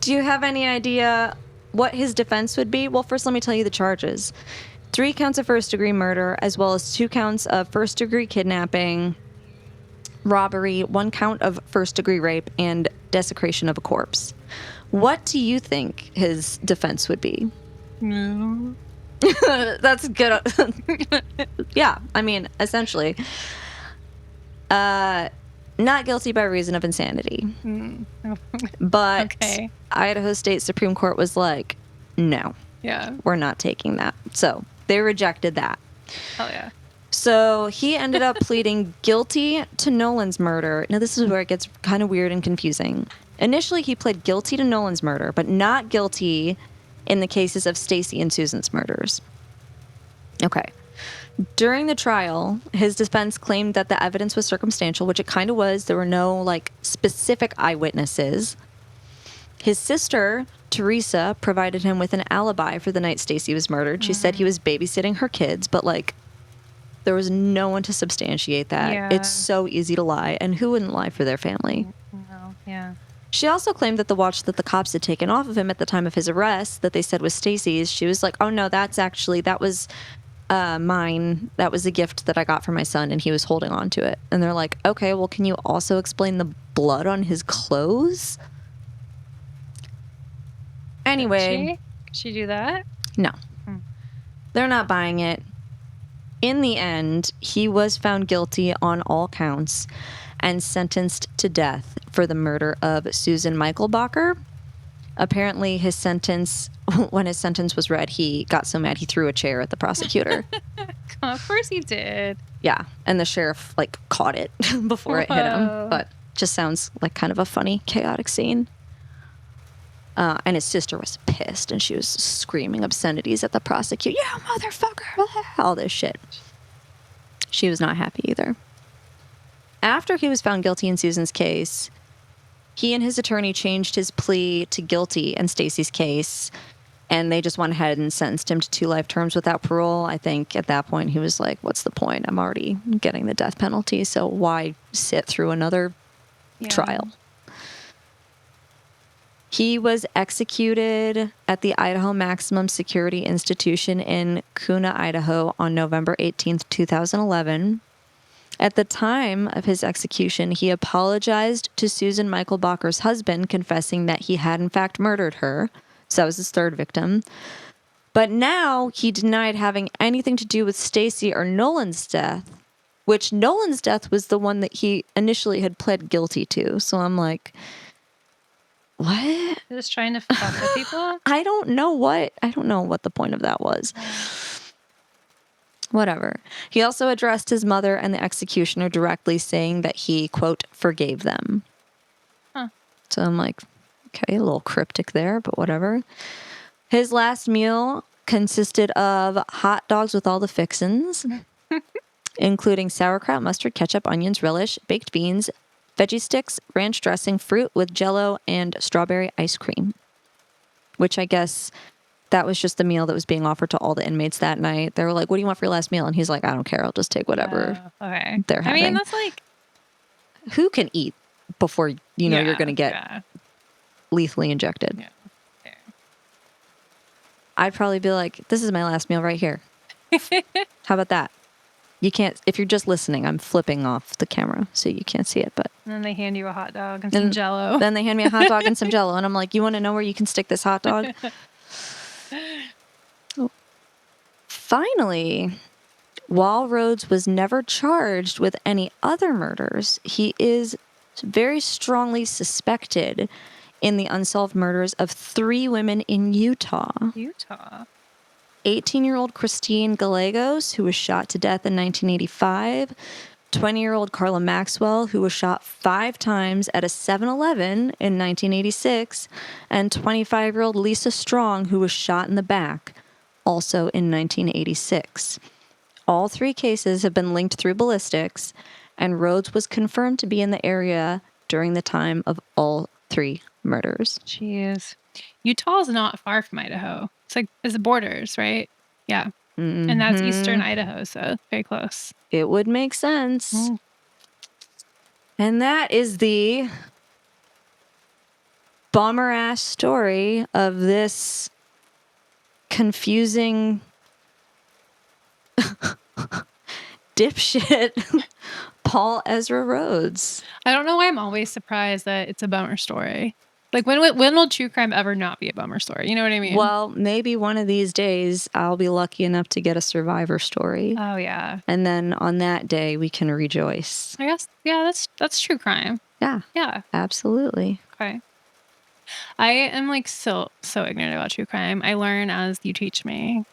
Do you have any idea what his defense would be? Well, first let me tell you the charges. 3 counts of first-degree murder, as well as 2 counts of first-degree kidnapping, robbery, 1 count of first-degree rape, and desecration of a corpse. What do you think his defense would be? No. That's good. Yeah, I mean, essentially. Not guilty by reason of insanity. But okay. Idaho State Supreme Court was like, no. Yeah. We're not taking that. So they rejected that. Hell yeah. So he ended up pleading guilty to Nolan's murder. Now, this is where it gets kind of weird and confusing. Initially, he pled guilty to Nolan's murder, but not guilty in the cases of Stacy and Susan's murders. Okay. During the trial, his defense claimed that the evidence was circumstantial, which it kind of was. There were no, like, specific eyewitnesses. His sister, Teresa, provided him with an alibi for the night Stacy was murdered. She said he was babysitting her kids, but, like, there was no one to substantiate that. Yeah. It's so easy to lie, and who wouldn't lie for their family? No, yeah. She also claimed that the watch that the cops had taken off of him at the time of his arrest, that they said was Stacy's, she was like, oh no, that was mine. That was a gift that I got for my son, and he was holding on to it. And they're like, okay, well, can you also explain the blood on his clothes? Anyway. Could she do that? No. They're not buying it. In the end, he was found guilty on all counts and sentenced to death for the murder of Susan Michael Bakker. Apparently, when his sentence was read, he got so mad he threw a chair at the prosecutor. Of course he did. Yeah, and the sheriff, like, caught it before it hit him. But just sounds like kind of a funny, chaotic scene. And his sister was pissed, and she was screaming obscenities at the prosecutor. Yeah, motherfucker! All this shit. She was not happy either. After he was found guilty in Susan's case, he and his attorney changed his plea to guilty in Stacy's case, and they just went ahead and sentenced him to 2 life terms without parole. I think at that point he was like, what's the point? I'm already getting the death penalty, so why sit through another trial? He was executed at the Idaho Maximum Security Institution in Kuna, Idaho on November 18th, 2011. At the time of his execution, he apologized to Susan Michael Bakker's husband, confessing that he had in fact murdered her. So that was his 3rd victim. But now he denied having anything to do with Stacy or Nolan's death, which Nolan's death was the one that he initially had pled guilty to. So I'm like, what? Just trying to fuck with people? I don't know what the point of that was. Whatever. He also addressed his mother and the executioner directly, saying that he, quote, forgave them. Huh. So I'm like, okay, a little cryptic there, but whatever. His last meal consisted of hot dogs with all the fixins, including sauerkraut, mustard, ketchup, onions, relish, baked beans, veggie sticks, ranch dressing, fruit with Jell-O, and strawberry ice cream. Which I guess that was just the meal that was being offered to all the inmates that night. They were like, what do you want for your last meal? And he's like, I don't care. I'll just take whatever they're having. I mean, that's like... Who can eat before you know you're going to get lethally injected? Yeah. Okay. I'd probably be like, this is my last meal right here. How about that? You can't, if you're just listening, I'm flipping off the camera so you can't see it, but. And then they hand you a hot dog and some Jell-O. Then they hand me a hot dog and some Jell-O, and I'm like, you want to know where you can stick this hot dog? Finally, while Rhoades was never charged with any other murders, he is very strongly suspected in the unsolved murders of 3 women in Utah. 18-year-old Christine Gallegos, who was shot to death in 1985. 20-year-old Carla Maxwell, who was shot 5 times at a 7-Eleven in 1986. And 25-year-old Lisa Strong, who was shot in the back, also in 1986. All 3 cases have been linked through ballistics, and Rhoades was confirmed to be in the area during the time of all 3 murders. Jeez. Utah's not far from Idaho. It's the borders, right? Yeah. Mm-hmm. And that's eastern Idaho, so very close. It would make sense. Mm. And that is the bummer-ass story of this confusing dipshit Paul Ezra Rhoades. I don't know why I'm always surprised that it's a bummer story. Like, when will true crime ever not be a bummer story? You know what I mean? Well, maybe one of these days I'll be lucky enough to get a survivor story. Oh, yeah. And then on that day, we can rejoice. I guess, yeah, that's true crime. Yeah. Yeah. Absolutely. Okay. I am, like, so ignorant about true crime. I learn as you teach me.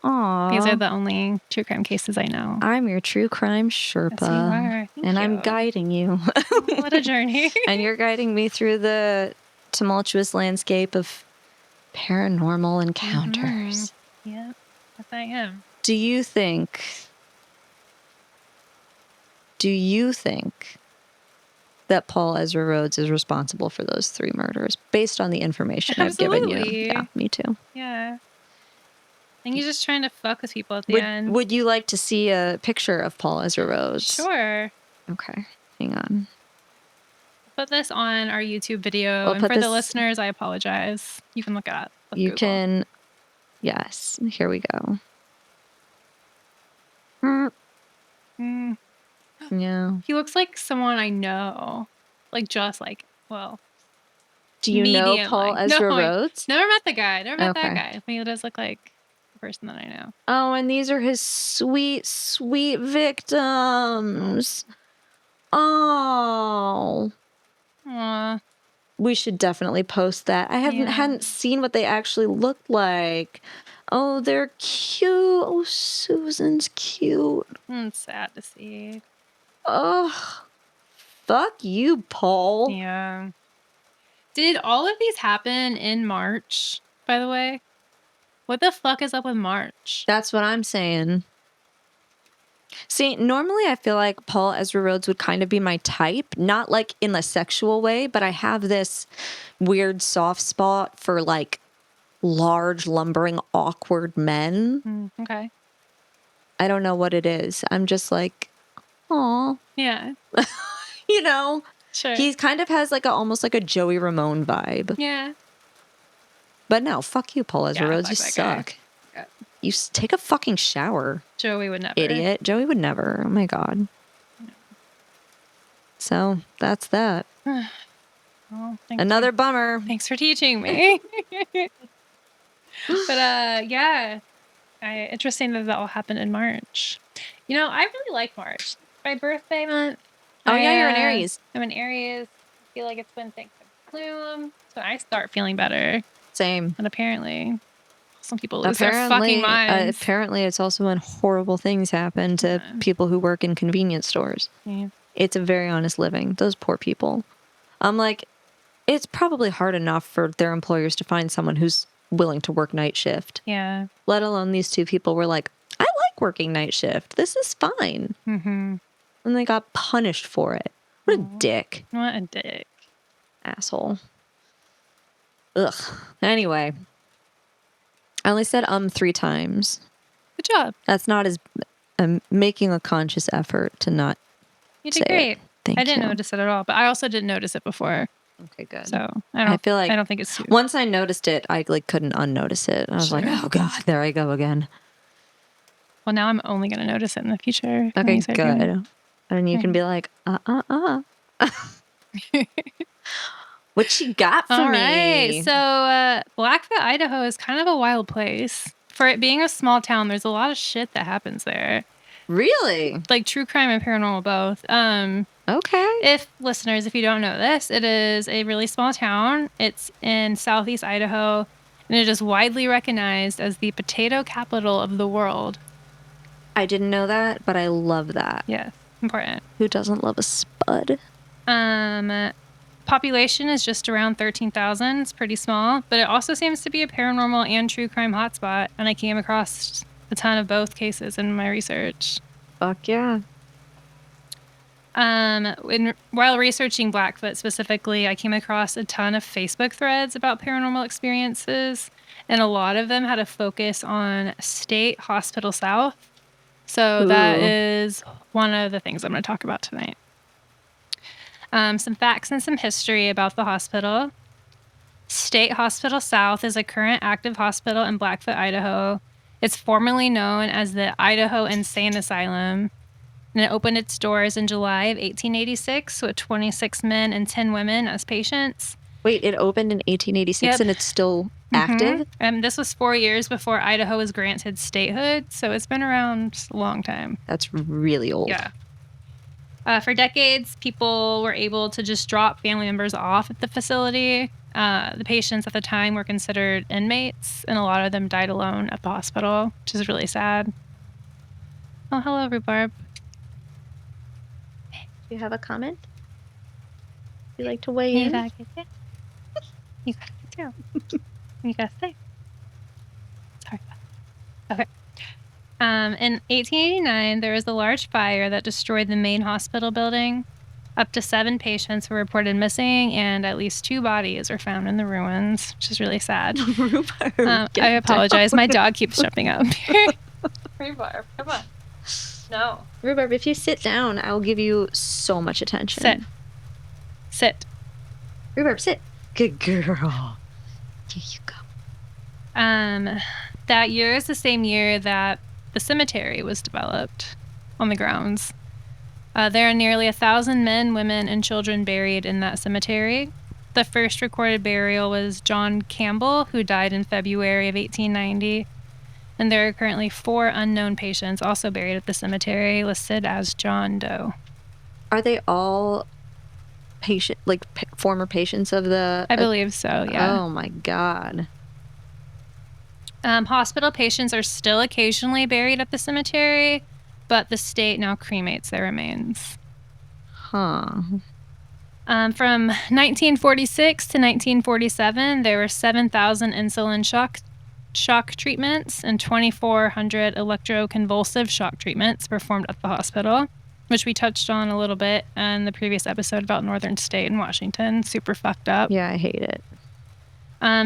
Aww. These are the only true crime cases I know. I'm your true crime Sherpa. Yes, you are. Thank you. I'm guiding you. What a journey. And you're guiding me through the tumultuous landscape of paranormal encounters. Mm-hmm. Yeah, yes I am. Do you think that Paul Ezra Rhoades is responsible for those 3 murders based on the information Absolutely. I've given you? Yeah, me too. Yeah. I think he's just trying to fuck with people at the end. Would you like to see a picture of Paul Ezra Rhoades? Sure. Okay, hang on. Put this on our YouTube video, and for the listeners, I apologize. You can look it up. You can, yes. Here we go. Yeah. He looks like someone I know, like just like well. Do you know Paul Ezra Rhoades? Never met the guy. Never met that guy. I mean, he does look like the person that I know. Oh, and these are his sweet, sweet victims. Oh. Aww. We should definitely post that. I hadn't seen what they actually looked like. Oh, they're cute. Oh, Susan's cute. It's sad to see. Oh, fuck you, Paul. Yeah. Did all of these happen in March, by the way? What the fuck is up with March? That's what I'm saying. See, normally I feel like Paul Ezra Rhoades would kind of be my type, not like in a sexual way, but I have this weird soft spot for like large, lumbering, awkward men. Okay. I don't know what it is. I'm just like, aw. Yeah. You know? Sure. He kind of has like almost like a Joey Ramone vibe. Yeah. But no, fuck you, Paul Ezra Rhoades. You suck. Yeah. You take a fucking shower. Joey would never. Idiot. Joey would never. Oh my God. No. So that's that. Well, another bummer. Thanks for teaching me. But yeah, interesting that all happened in March. You know, I really like March. My birthday month. Oh yeah, you're an Aries. I'm an Aries. I feel like it's when things bloom. So I start feeling better. Same. And apparently, some people lose their fucking minds. Apparently, it's also when horrible things happen to people who work in convenience stores. Yeah. It's a very honest living. Those poor people. I'm like, it's probably hard enough for their employers to find someone who's willing to work night shift. Yeah. Let alone these 2 people were like, I like working night shift. This is fine. Mm-hmm. And they got punished for it. What a dick. What a dick. Asshole. Ugh. Anyway. I only said 3 times. Good job. That's not as... I'm making a conscious effort to not You did great. Thank you. I didn't notice it at all, but I also didn't notice it before. Okay, good. So I feel like I don't think it's too... Once I noticed it, I like couldn't unnotice it. I was like, oh God, there I go again. Well, now I'm only going to notice it in the future. Okay, good. And you can be like, What you got for me? All right. So Blackfoot, Idaho is kind of a wild place. For it being a small town, there's a lot of shit that happens there. Really? Like true crime and paranormal both. Okay. If listeners, if you don't know this, it is a really small town. It's in southeast Idaho. and it is widely recognized as the potato capital of the world. I didn't know that, but I love that. Yeah, important. Who doesn't love a spud? Population is just around 13,000. It's pretty small, but it also seems to be a paranormal and true crime hotspot, and I came across a ton of both cases in my research. Fuck yeah. While researching Blackfoot specifically, I came across a ton of Facebook threads about paranormal experiences, and a lot of them had a focus on State Hospital South. So that is one of the things I'm going to talk about tonight. Some facts and some history about the hospital. State Hospital South is a current active hospital in Blackfoot, Idaho. It's formerly known as the Idaho Insane Asylum, and it opened its doors in July of 1886 with 26 men and 10 women as patients. Wait, it opened in 1886 and it's still active? This was 4 years before Idaho was granted statehood, so it's been around a long time. That's really old. Yeah. For decades, people were able to just drop family members off at the facility. The patients at the time were considered inmates, and a lot of them died alone at the hospital, which is really sad. Oh, hello, Rhubarb. Do you have a comment? Would you like to weigh in? You got it too. You got to say. Sorry. Okay. In 1889, there was a large fire that destroyed the main hospital building. Up to 7 patients were reported missing, and at least 2 bodies were found in the ruins, which is really sad. Rhubarb, I apologize. My dog keeps jumping up. Rhubarb, come on. No. Rhubarb, if you sit down, I'll give you so much attention. Sit. Rhubarb, sit. Good girl. Here you go. That year is the same year that the cemetery was developed on the grounds. There are nearly 1,000 men, women, and children buried in that cemetery. The first recorded burial was John Campbell, who died in February of 1890. And there are currently 4 unknown patients also buried at the cemetery, listed as John Doe. Are they all former patients of the... I believe so, yeah. Oh, my God. Hospital patients are still occasionally buried at the cemetery, but the state now cremates their remains. Huh. From 1946 to 1947, there were 7,000 insulin shock treatments and 2,400 electroconvulsive shock treatments performed at the hospital, which we touched on a little bit in the previous episode about Northern State and Washington. Super fucked up. Yeah, I hate it.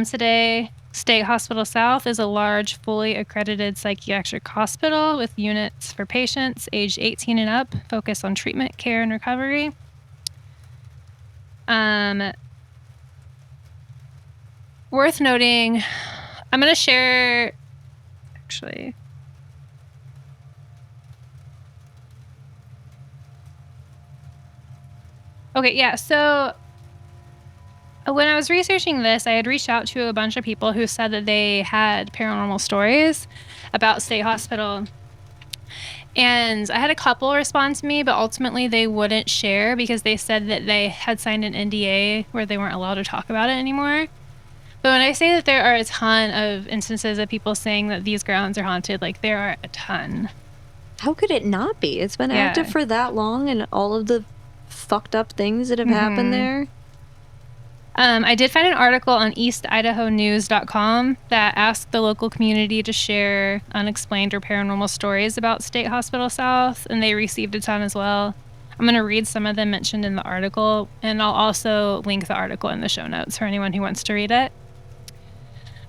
Today, State Hospital South is a large, fully accredited psychiatric hospital with units for patients aged 18 and up, focused on treatment, care, and recovery. Worth noting, I'm going to share, actually, okay, yeah, so when I was researching this, I had reached out to a bunch of people who said that they had paranormal stories about State Hospital. And I had a couple respond to me, but ultimately they wouldn't share because they said that they had signed an NDA where they weren't allowed to talk about it anymore. But when I say that there are a ton of instances of people saying that these grounds are haunted, like there are a ton. How could it not be? It's been active for that long, and all of the fucked up things that have happened there. I did find an article on eastidahonews.com that asked the local community to share unexplained or paranormal stories about State Hospital South, and they received a ton as well. I'm going to read some of them mentioned in the article, and I'll also link the article in the show notes for anyone who wants to read it.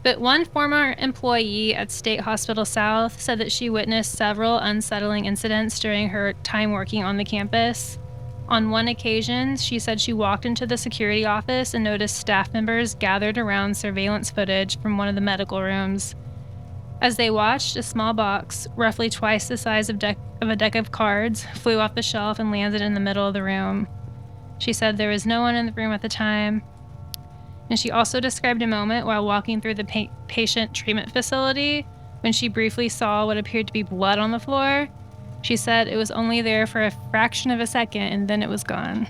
But one former employee at State Hospital South said that she witnessed several unsettling incidents during her time working on the campus. On one occasion, she said she walked into the security office and noticed staff members gathered around surveillance footage from one of the medical rooms. As they watched, a small box, roughly twice the size of a deck of cards, flew off the shelf and landed in the middle of the room. She said there was no one in the room at the time. And she also described a moment while walking through the patient treatment facility when she briefly saw what appeared to be blood on the floor. She said it was only there for a fraction of a second and then it was gone.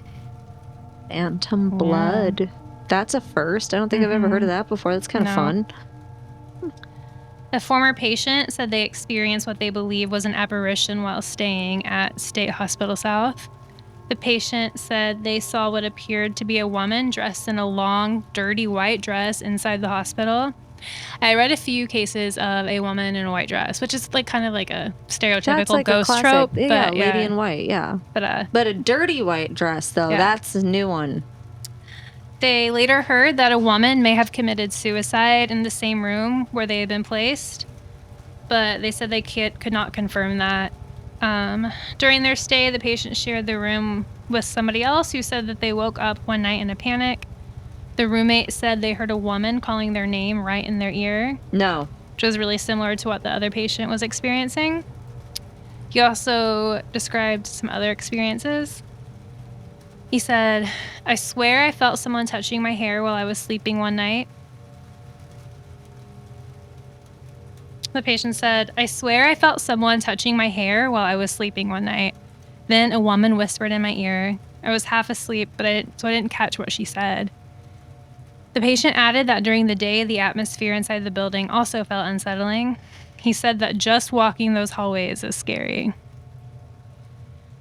Phantom blood. That's a first. I don't think I've ever heard of that before. That's kind of fun. A former patient said they experienced what they believe was an apparition while staying at State Hospital South. The patient said they saw what appeared to be a woman dressed in a long, dirty white dress inside the hospital. I read a few cases of a woman in a white dress, which is like kind of like a stereotypical like ghost a classic, trope. Yeah, lady in white, yeah. But a dirty white dress, though, that's a new one. They later heard that a woman may have committed suicide in the same room where they had been placed, but they said they could not confirm that. During their stay, the patient shared the room with somebody else who said that they woke up one night in a panic. The roommate said they heard a woman calling their name right in their ear. No. Which was really similar to what the other patient was experiencing. He also described some other experiences. He said, "I swear I felt someone touching my hair while I was sleeping one night." The patient said, "I swear I felt someone touching my hair while I was sleeping one night. Then a woman whispered in my ear. I was half asleep, so I didn't catch what she said." The patient added that during the day, the atmosphere inside the building also felt unsettling. He said that just walking those hallways is scary.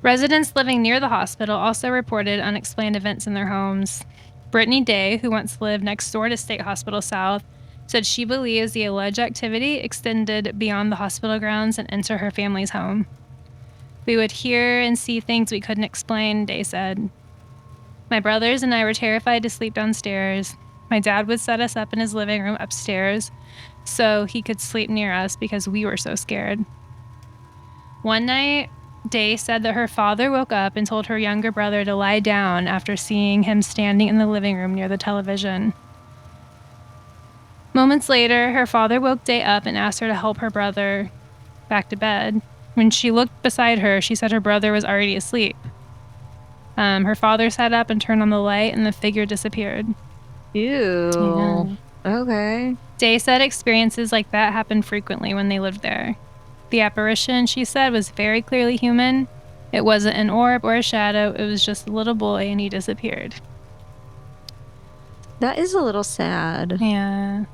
Residents living near the hospital also reported unexplained events in their homes. Brittany Day, who once lived next door to State Hospital South, said she believes the alleged activity extended beyond the hospital grounds and into her family's home. "We would hear and see things we couldn't explain," Day said. "My brothers and I were terrified to sleep downstairs. My dad would set us up in his living room upstairs so he could sleep near us because we were so scared." One night, Day said that her father woke up and told her younger brother to lie down after seeing him standing in the living room near the television. Moments later, her father woke Day up and asked her to help her brother back to bed. When she looked beside her, she said her brother was already asleep. Her father sat up and turned on the light, and the figure disappeared. Ew. Yeah. Okay. Day said experiences like that happened frequently when they lived there. The apparition, she said, was very clearly human. It wasn't an orb or a shadow. It was just a little boy, and he disappeared. That is a little sad. Yeah.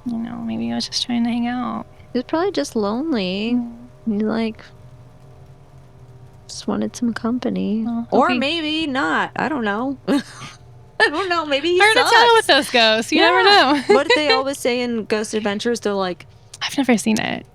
You know, maybe I was just trying to hang out. He was probably just lonely. He, just wanted some company. Or maybe not. I don't know. I don't know. Maybe he sucks. Hard to tell with those ghosts. You never know. What did they always say in Ghost Adventures? They're like... I've never seen it.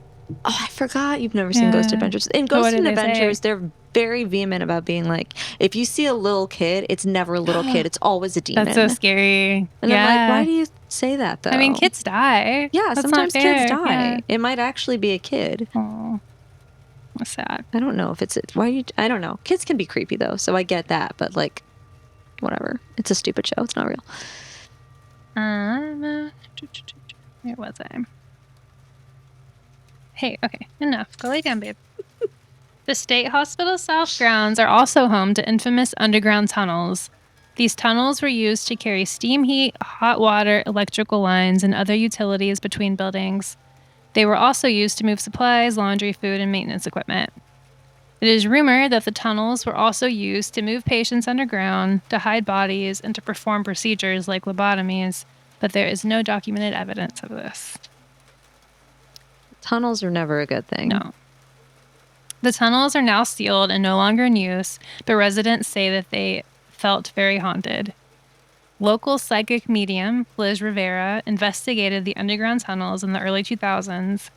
Oh, I forgot you've never seen Ghost Adventures. In Ghost Adventures, they're very vehement about being like, if you see a little kid, it's never a little kid. It's always a demon. That's so scary. And I'm like, why do you say that, though? I mean, kids die. Yeah, That's sometimes kids die. Yeah. It might actually be a kid. Oh, what's sad. I don't know if it's... I don't know. Kids can be creepy, though, so I get that. But, whatever. It's a stupid show. It's not real. Where was I? Hey, okay, enough. Go lay down, babe. The State Hospital South grounds are also home to infamous underground tunnels. These tunnels were used to carry steam heat, hot water, electrical lines, and other utilities between buildings. They were also used to move supplies, laundry, food, and maintenance equipment. It is rumored that the tunnels were also used to move patients underground, to hide bodies, and to perform procedures like lobotomies, but there is no documented evidence of this. Tunnels are never a good thing. No. The tunnels are now sealed and no longer in use, but residents say that they felt very haunted. Local psychic medium Liz Rivera investigated the underground tunnels in the early 2000s.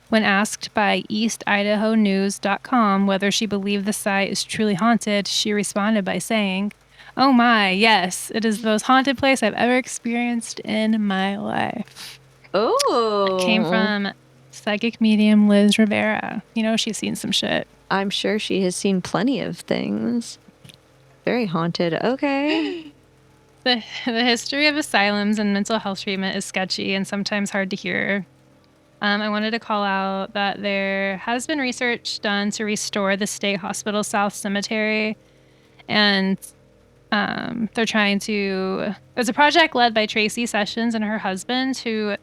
When asked by EastIdahoNews.com whether she believed the site is truly haunted, she responded by saying, "Oh my, yes, it is the most haunted place I've ever experienced in my life." Oh. It came from psychic medium Liz Rivera. You know, she's seen some shit. I'm sure she has seen plenty of things. Very haunted. Okay. The history of asylums and mental health treatment is sketchy and sometimes hard to hear. I wanted to call out that there has been research done to restore the State Hospital South Cemetery. And they're trying to... It's a project led by Tracy Sessions and her husband to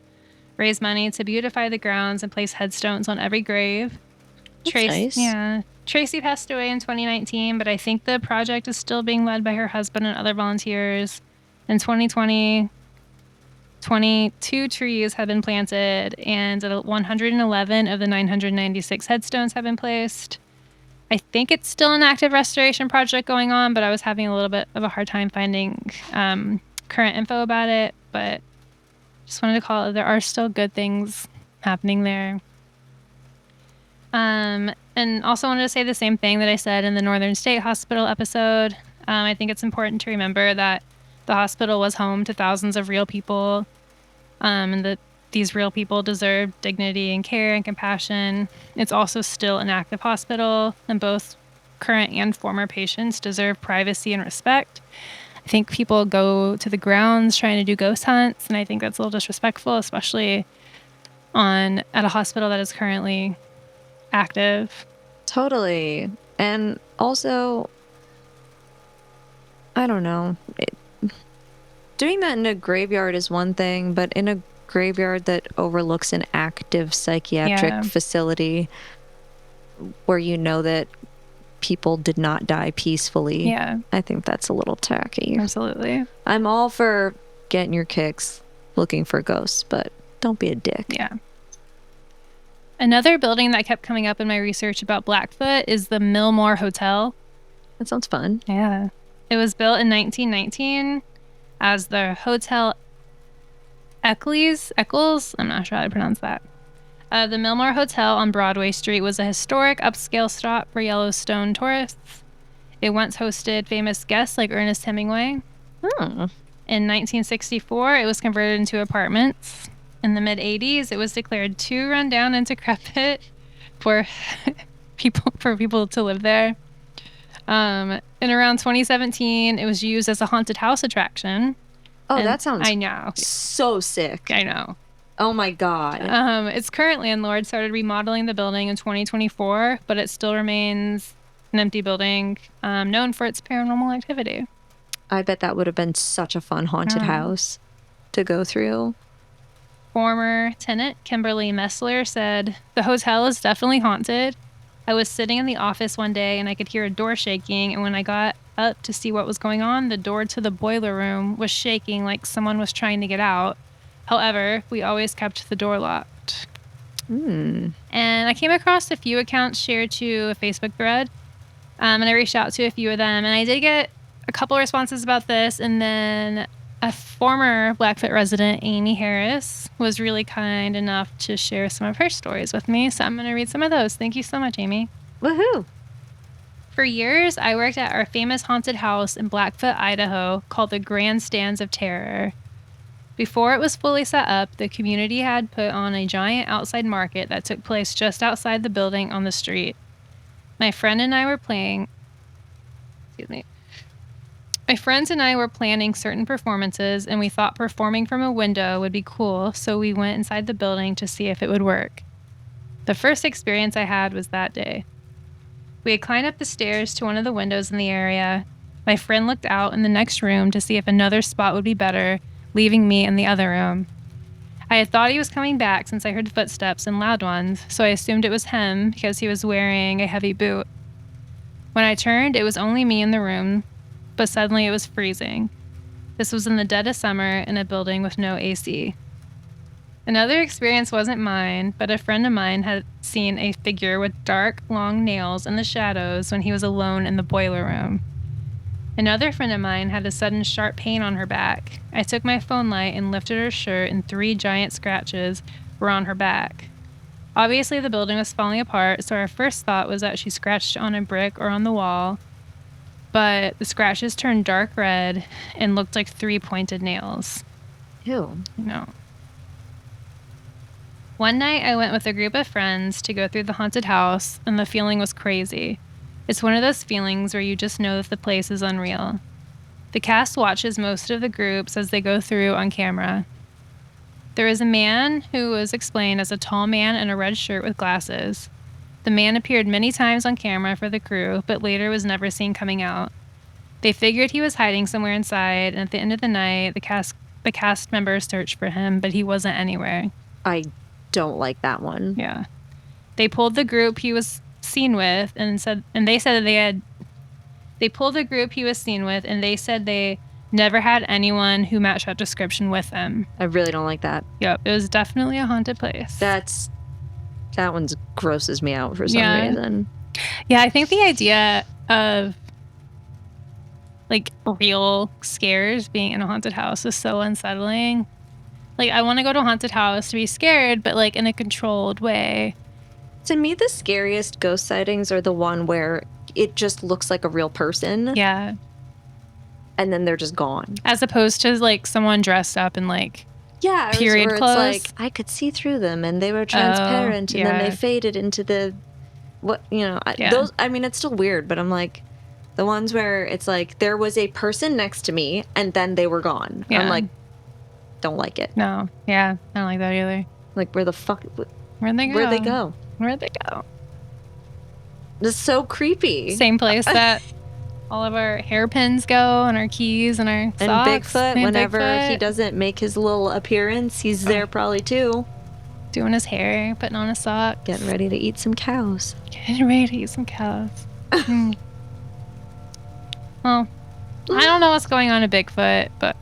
raise money to beautify the grounds and place headstones on every grave. Nice. Yeah. Tracy passed away in 2019, but I think the project is still being led by her husband and other volunteers. In 2020, 22 trees have been planted, and 111 of the 996 headstones have been placed. I think it's still an active restoration project going on, but I was having a little bit of a hard time finding current info about it. But just wanted to call it, there are still good things happening there. And also wanted to say the same thing that I said in the Northern State Hospital episode. I think it's important to remember that the hospital was home to thousands of real people, and that these real people deserve dignity and care and compassion. It's also still an active hospital, and both current and former patients deserve privacy and respect. I think people go to the grounds trying to do ghost hunts, and I think that's a little disrespectful, especially at a hospital that is currently active. Totally. And also, I don't know. Doing that in a graveyard is one thing, but in a graveyard that overlooks an active psychiatric facility where you know that people did not die peacefully, I think that's a little tacky. Absolutely. I'm all for getting your kicks looking for ghosts, but don't be a dick. Yeah. Another building that kept coming up in my research about Blackfoot is the Millmore Hotel. That sounds fun. Yeah. It was built in 1919 as the Hotel Eccles. I'm not sure how to pronounce that. The Millmore Hotel on Broadway Street was a historic upscale stop for Yellowstone tourists. It once hosted famous guests like Ernest Hemingway. In 1964, it was converted into apartments. In the mid-'80s, it was declared too rundown and decrepit for people to live there. In around 2017, it was used as a haunted house attraction. Oh, that sounds I know. So sick. I know. Oh my God. Its current landlord started remodeling the building in 2024, but it still remains an empty building, known for its paranormal activity. I bet that would have been such a fun haunted house to go through. Former tenant Kimberly Messler said, "The hotel is definitely haunted. I was sitting in the office one day and I could hear a door shaking, and when I got up to see what was going on, the door to the boiler room was shaking like someone was trying to get out. However, we always kept the door locked." And I came across a few accounts shared to a Facebook thread, and I reached out to a few of them, and I did get a couple responses about this, and then a former Blackfoot resident, Amy Harris, was really kind enough to share some of her stories with me, so I'm going to read some of those. Thank you so much, Amy. Woohoo! For years, I worked at our famous haunted house in Blackfoot, Idaho, called the Grandstands of Terror. Before it was fully set up, the community had put on a giant outside market that took place just outside the building on the street. My friends and I were planning certain performances, and we thought performing from a window would be cool, so we went inside the building to see if it would work. The first experience I had was that day. We had climbed up the stairs to one of the windows in the area. My friend looked out in the next room to see if another spot would be better, leaving me in the other room. I had thought he was coming back since I heard footsteps and loud ones, so I assumed it was him because he was wearing a heavy boot. When I turned, it was only me in the room, but suddenly it was freezing. This was in the dead of summer in a building with no AC. Another experience wasn't mine, but a friend of mine had seen a figure with dark, long nails in the shadows when he was alone in the boiler room. Another friend of mine had a sudden sharp pain on her back. I took my phone light and lifted her shirt, and 3 giant scratches were on her back. Obviously, the building was falling apart, so our first thought was that she scratched on a brick or on the wall, but the scratches turned dark red and looked like 3 pointed nails. Ew. No. One night, I went with a group of friends to go through the haunted house, and the feeling was crazy. It's one of those feelings where you just know that the place is unreal. The cast watches most of the groups as they go through on camera. There is a man who was explained as a tall man in a red shirt with glasses. The man appeared many times on camera for the crew, but later was never seen coming out. They figured he was hiding somewhere inside, and at the end of the night, the cast members searched for him, but he wasn't anywhere. I don't like that one. Yeah. They pulled the group he was seen with they pulled the group he was seen with, and they said they Never had anyone who matched that description with him. I really don't like that. Yep, it was definitely a haunted place. That one grosses me out for some reason. Yeah, I think the idea of like real scares being in a haunted house is so unsettling. Like, I want to go to a haunted house to be scared, but like in a controlled way. To me, the scariest ghost sightings are the one where it just looks like a real person. Yeah. And then they're just gone. As opposed to like someone dressed up in like period clothes. It's like I could see through them and they were transparent and then they faded into the those. I mean, it's still weird, but I'm like the ones where it's like there was a person next to me and then they were gone. Yeah. I'm like, don't like it. No, yeah, I don't like that either. Like, where the fuck? Where'd they go? Where'd they go? Where'd they go? This is so creepy. Same place that all of our hairpins go and our keys and our socks. And Bigfoot, whenever he doesn't make his little appearance, he's there probably too. Doing his hair, putting on a sock. Getting ready to eat some cows. Well, I don't know what's going on in Bigfoot, but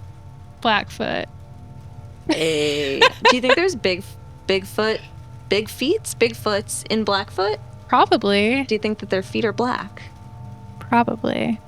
Blackfoot. Hey. Do you think there's Bigfoots in Blackfoot? Probably. Do you think that their feet are black? Probably.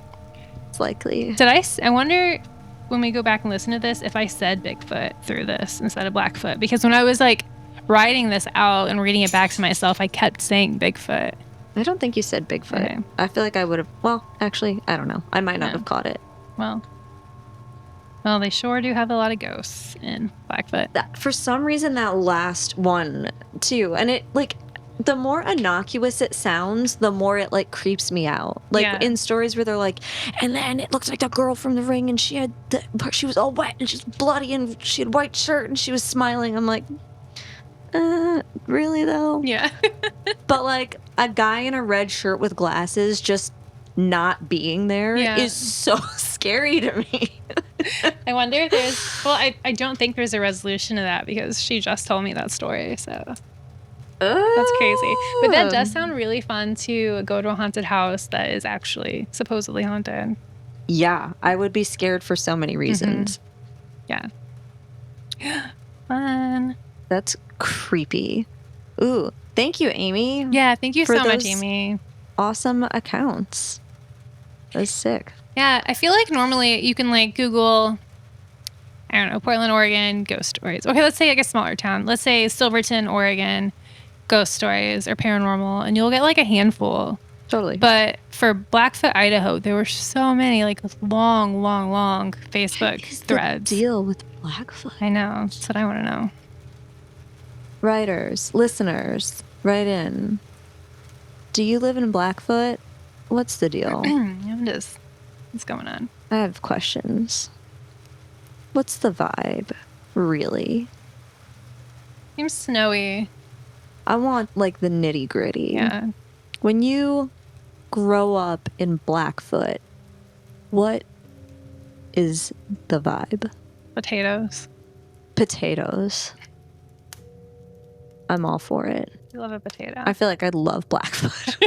It's likely. I wonder when we go back and listen to this if I said Bigfoot through this instead of Blackfoot, because when I was like writing this out and reading it back to myself, I kept saying Bigfoot. I don't think you said Bigfoot. Okay. I feel like I would have. Well, actually, I don't know. I might not have caught it. Well, they sure do have a lot of ghosts in Blackfoot. For some reason, that last one too, and it like the more innocuous it sounds, the more it like creeps me out. Like in stories where they're like, and then it looks like the girl from The Ring, and she was all wet and she's bloody, and she had white shirt and she was smiling. I'm like, really though? Yeah. But like a guy in a red shirt with glasses just not being there is so scary to me. I wonder if there's, well, I don't think there's a resolution to that because she just told me that story, so that's crazy. But that does sound really fun to go to a haunted house that is actually supposedly haunted. Yeah, I would be scared for so many reasons. Yeah. Fun. That's creepy. Ooh, thank you, Amy. Yeah, thank you so much, Amy. Awesome accounts. That's sick. Yeah, I feel like normally you can like Google, I don't know, Portland, Oregon, ghost stories. Okay, let's say like a smaller town. Let's say Silverton, Oregon, ghost stories or paranormal, and you'll get like a handful. Totally. But for Blackfoot, Idaho, there were so many like long Facebook threads. The deal with Blackfoot? I know. That's what I want to know. Writers, listeners, write in. Do you live in Blackfoot? What's the deal? What's going on? I have questions. What's the vibe, really? Seems snowy. I want, like, the nitty-gritty. Yeah. When you grow up in Blackfoot, what is the vibe? Potatoes. I'm all for it. I love a potato. I feel like I'd love Blackfoot.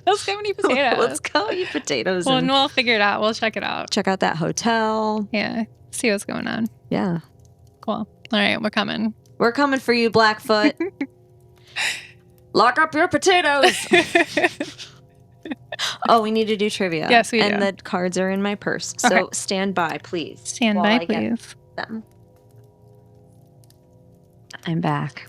Let's go eat potatoes. Let's go eat potatoes. Well, and we'll figure it out. We'll check it out. Check out that hotel. Yeah. See what's going on. Yeah. Cool. All right. We're coming. We're coming for you, Blackfoot. Lock up your potatoes. Oh, we need to do trivia. Yes, we do. And the cards are in my purse. So okay. Stand by, please. Stand by, please. Them. I'm back.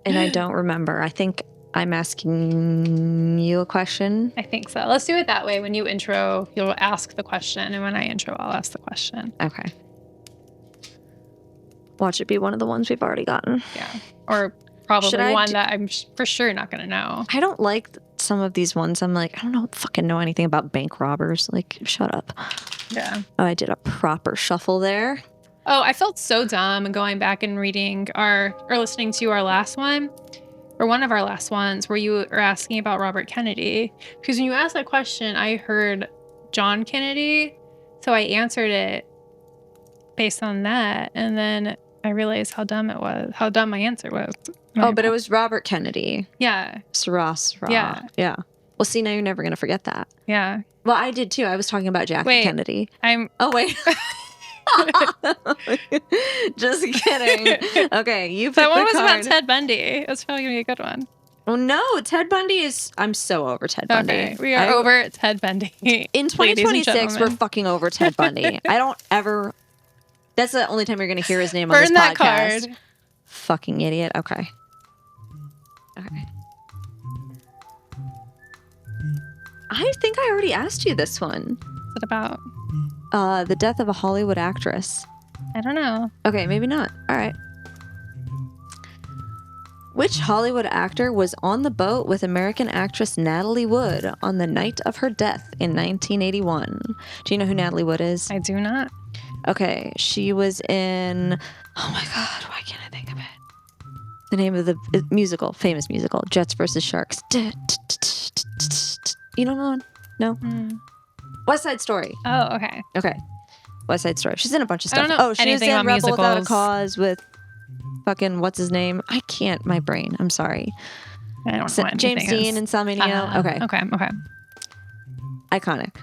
And I don't remember. I think I'm asking you a question. I think so. Let's do it that way. When you intro, you'll ask the question. And when I intro, I'll ask the question. Okay. Watch it be one of the ones we've already gotten. Yeah. Or probably one that I'm for sure not going to know. I don't like some of these ones. I'm like, I don't fucking know anything about bank robbers. Like, shut up. Yeah. Oh, I did a proper shuffle there. Oh, I felt so dumb going back and reading or listening to our last one, or one of our last ones, where you were asking about Robert Kennedy. Because when you asked that question, I heard John Kennedy, so I answered it based on that, and then I realized how dumb my answer was. Oh, but it was Robert Kennedy. Yeah. Sarah. Yeah. Well, see, now you're never going to forget that. Yeah. Well, I did too. I was talking about Jackie Kennedy. Oh, wait. Just kidding. Okay, you picked that one the was card. about Ted Bundy. It was probably going to be a good one. Oh, no. Ted Bundy is... I'm so over Ted Bundy. Okay, we are over Ted Bundy. In 2026, we're fucking over Ted Bundy. I don't ever... That's the only time you're going to hear his name on this podcast. Burn that card. Fucking idiot. Okay. I think I already asked you this one. What's it about? The death of a Hollywood actress. I don't know. Okay, maybe not. All right. Which Hollywood actor was on the boat with American actress Natalie Wood on the night of her death in 1981? Do you know who Natalie Wood is? I do not. Okay, she was in... Oh my God, why can't I think of it? The name of the musical, famous musical, Jets vs. Sharks. You don't know one? No? West Side Story. Oh, okay. Okay. West Side Story. She's in a bunch of stuff. I don't know she was in about Rebel Without a musicals. Cause with fucking, what's his name? I can't, my brain. I'm sorry. I don't know James Dean and Salminio. Okay. Iconic.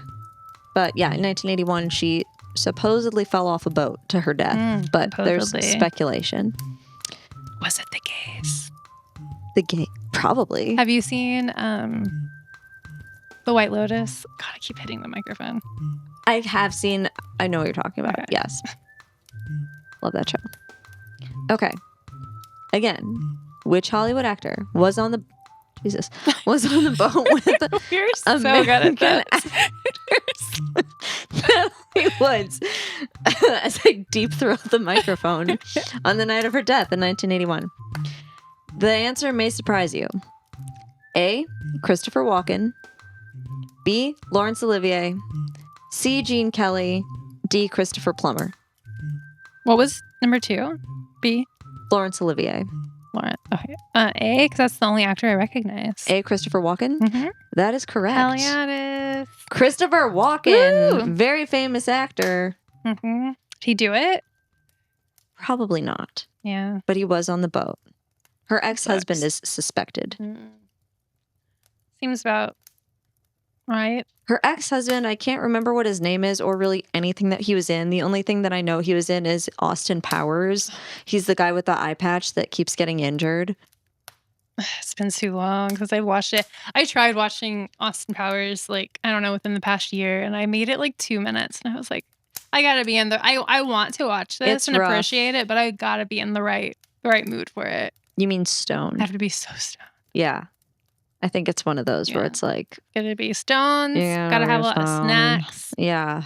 But yeah, in 1981, she supposedly fell off a boat to her death. But there's speculation. Was it the gays? The gay? Probably. Have you seen The White Lotus? God, I keep hitting the microphone. I have seen. I know what you're talking about. Okay. Yes. Love that show. Okay. Again, which Hollywood actor was on the boat with the You're so good at this. Natalie Woods as I deep throat the microphone on the night of her death in 1981? The answer may surprise you. A. Christopher Walken. B. Laurence Olivier. C. Gene Kelly. D. Christopher Plummer. What was number 2? B. Laurence Olivier. Lauren. Okay. A, because that's the only actor I recognize. A. Christopher Walken. Mm-hmm. That is correct. Hell yeah, it is. Christopher Walken, Woo! very famous actor. Mm-hmm. Did he do it? Probably not. Yeah. But he was on the boat. Her ex-husband is suspected. Seems about right. Her ex-husband, I can't remember what his name is or really anything that he was in. The only thing that I know he was in is Austin Powers. He's the guy with the eye patch that keeps getting injured. It's been too long because I've watched it. I tried watching Austin Powers, within the past year, and I made it 2 minutes. And I was like, I got to be in the... I want to watch this It's and rough. appreciate it, but I got to be in the right mood for it. You mean stoned? I have to be so stoned. Yeah. I think it's one of those where it's like... Gotta be stoned. Yeah, Gotta have a lot of snacks. Yeah.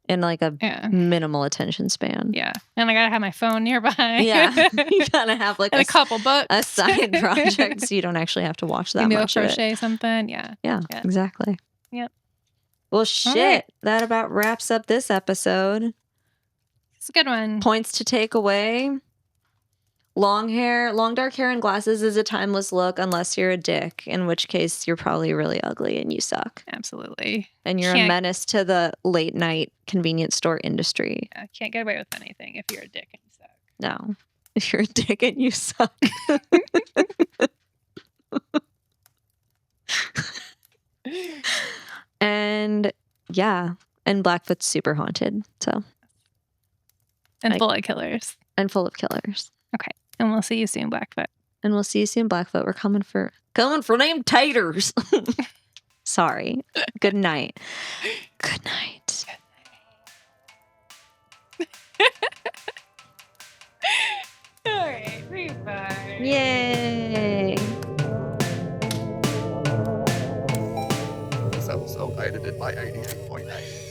And a minimal attention span. Yeah. And I gotta have my phone nearby. Yeah. You gotta have and a couple books. A side project so you don't actually have to watch that much of it. Crochet something. Yeah. Yeah, exactly. Yep. Well, shit. Right. That about wraps up this episode. It's a good one. Points to take away. Long dark hair and glasses is a timeless look unless you're a dick, in which case you're probably really ugly and you suck. Absolutely. And you're a menace to the late night convenience store industry. Yeah, can't get away with anything if you're a dick and you suck. No. If you're a dick and you suck. And Blackfoot's super haunted. So. And full of killers. And full of killers. Okay. And we'll see you soon, Blackfoot. And we'll see you soon, Blackfoot. We're coming for them taters. Sorry. Good night. Good night. All right. Bye. Yay. This episode edited by 88.9.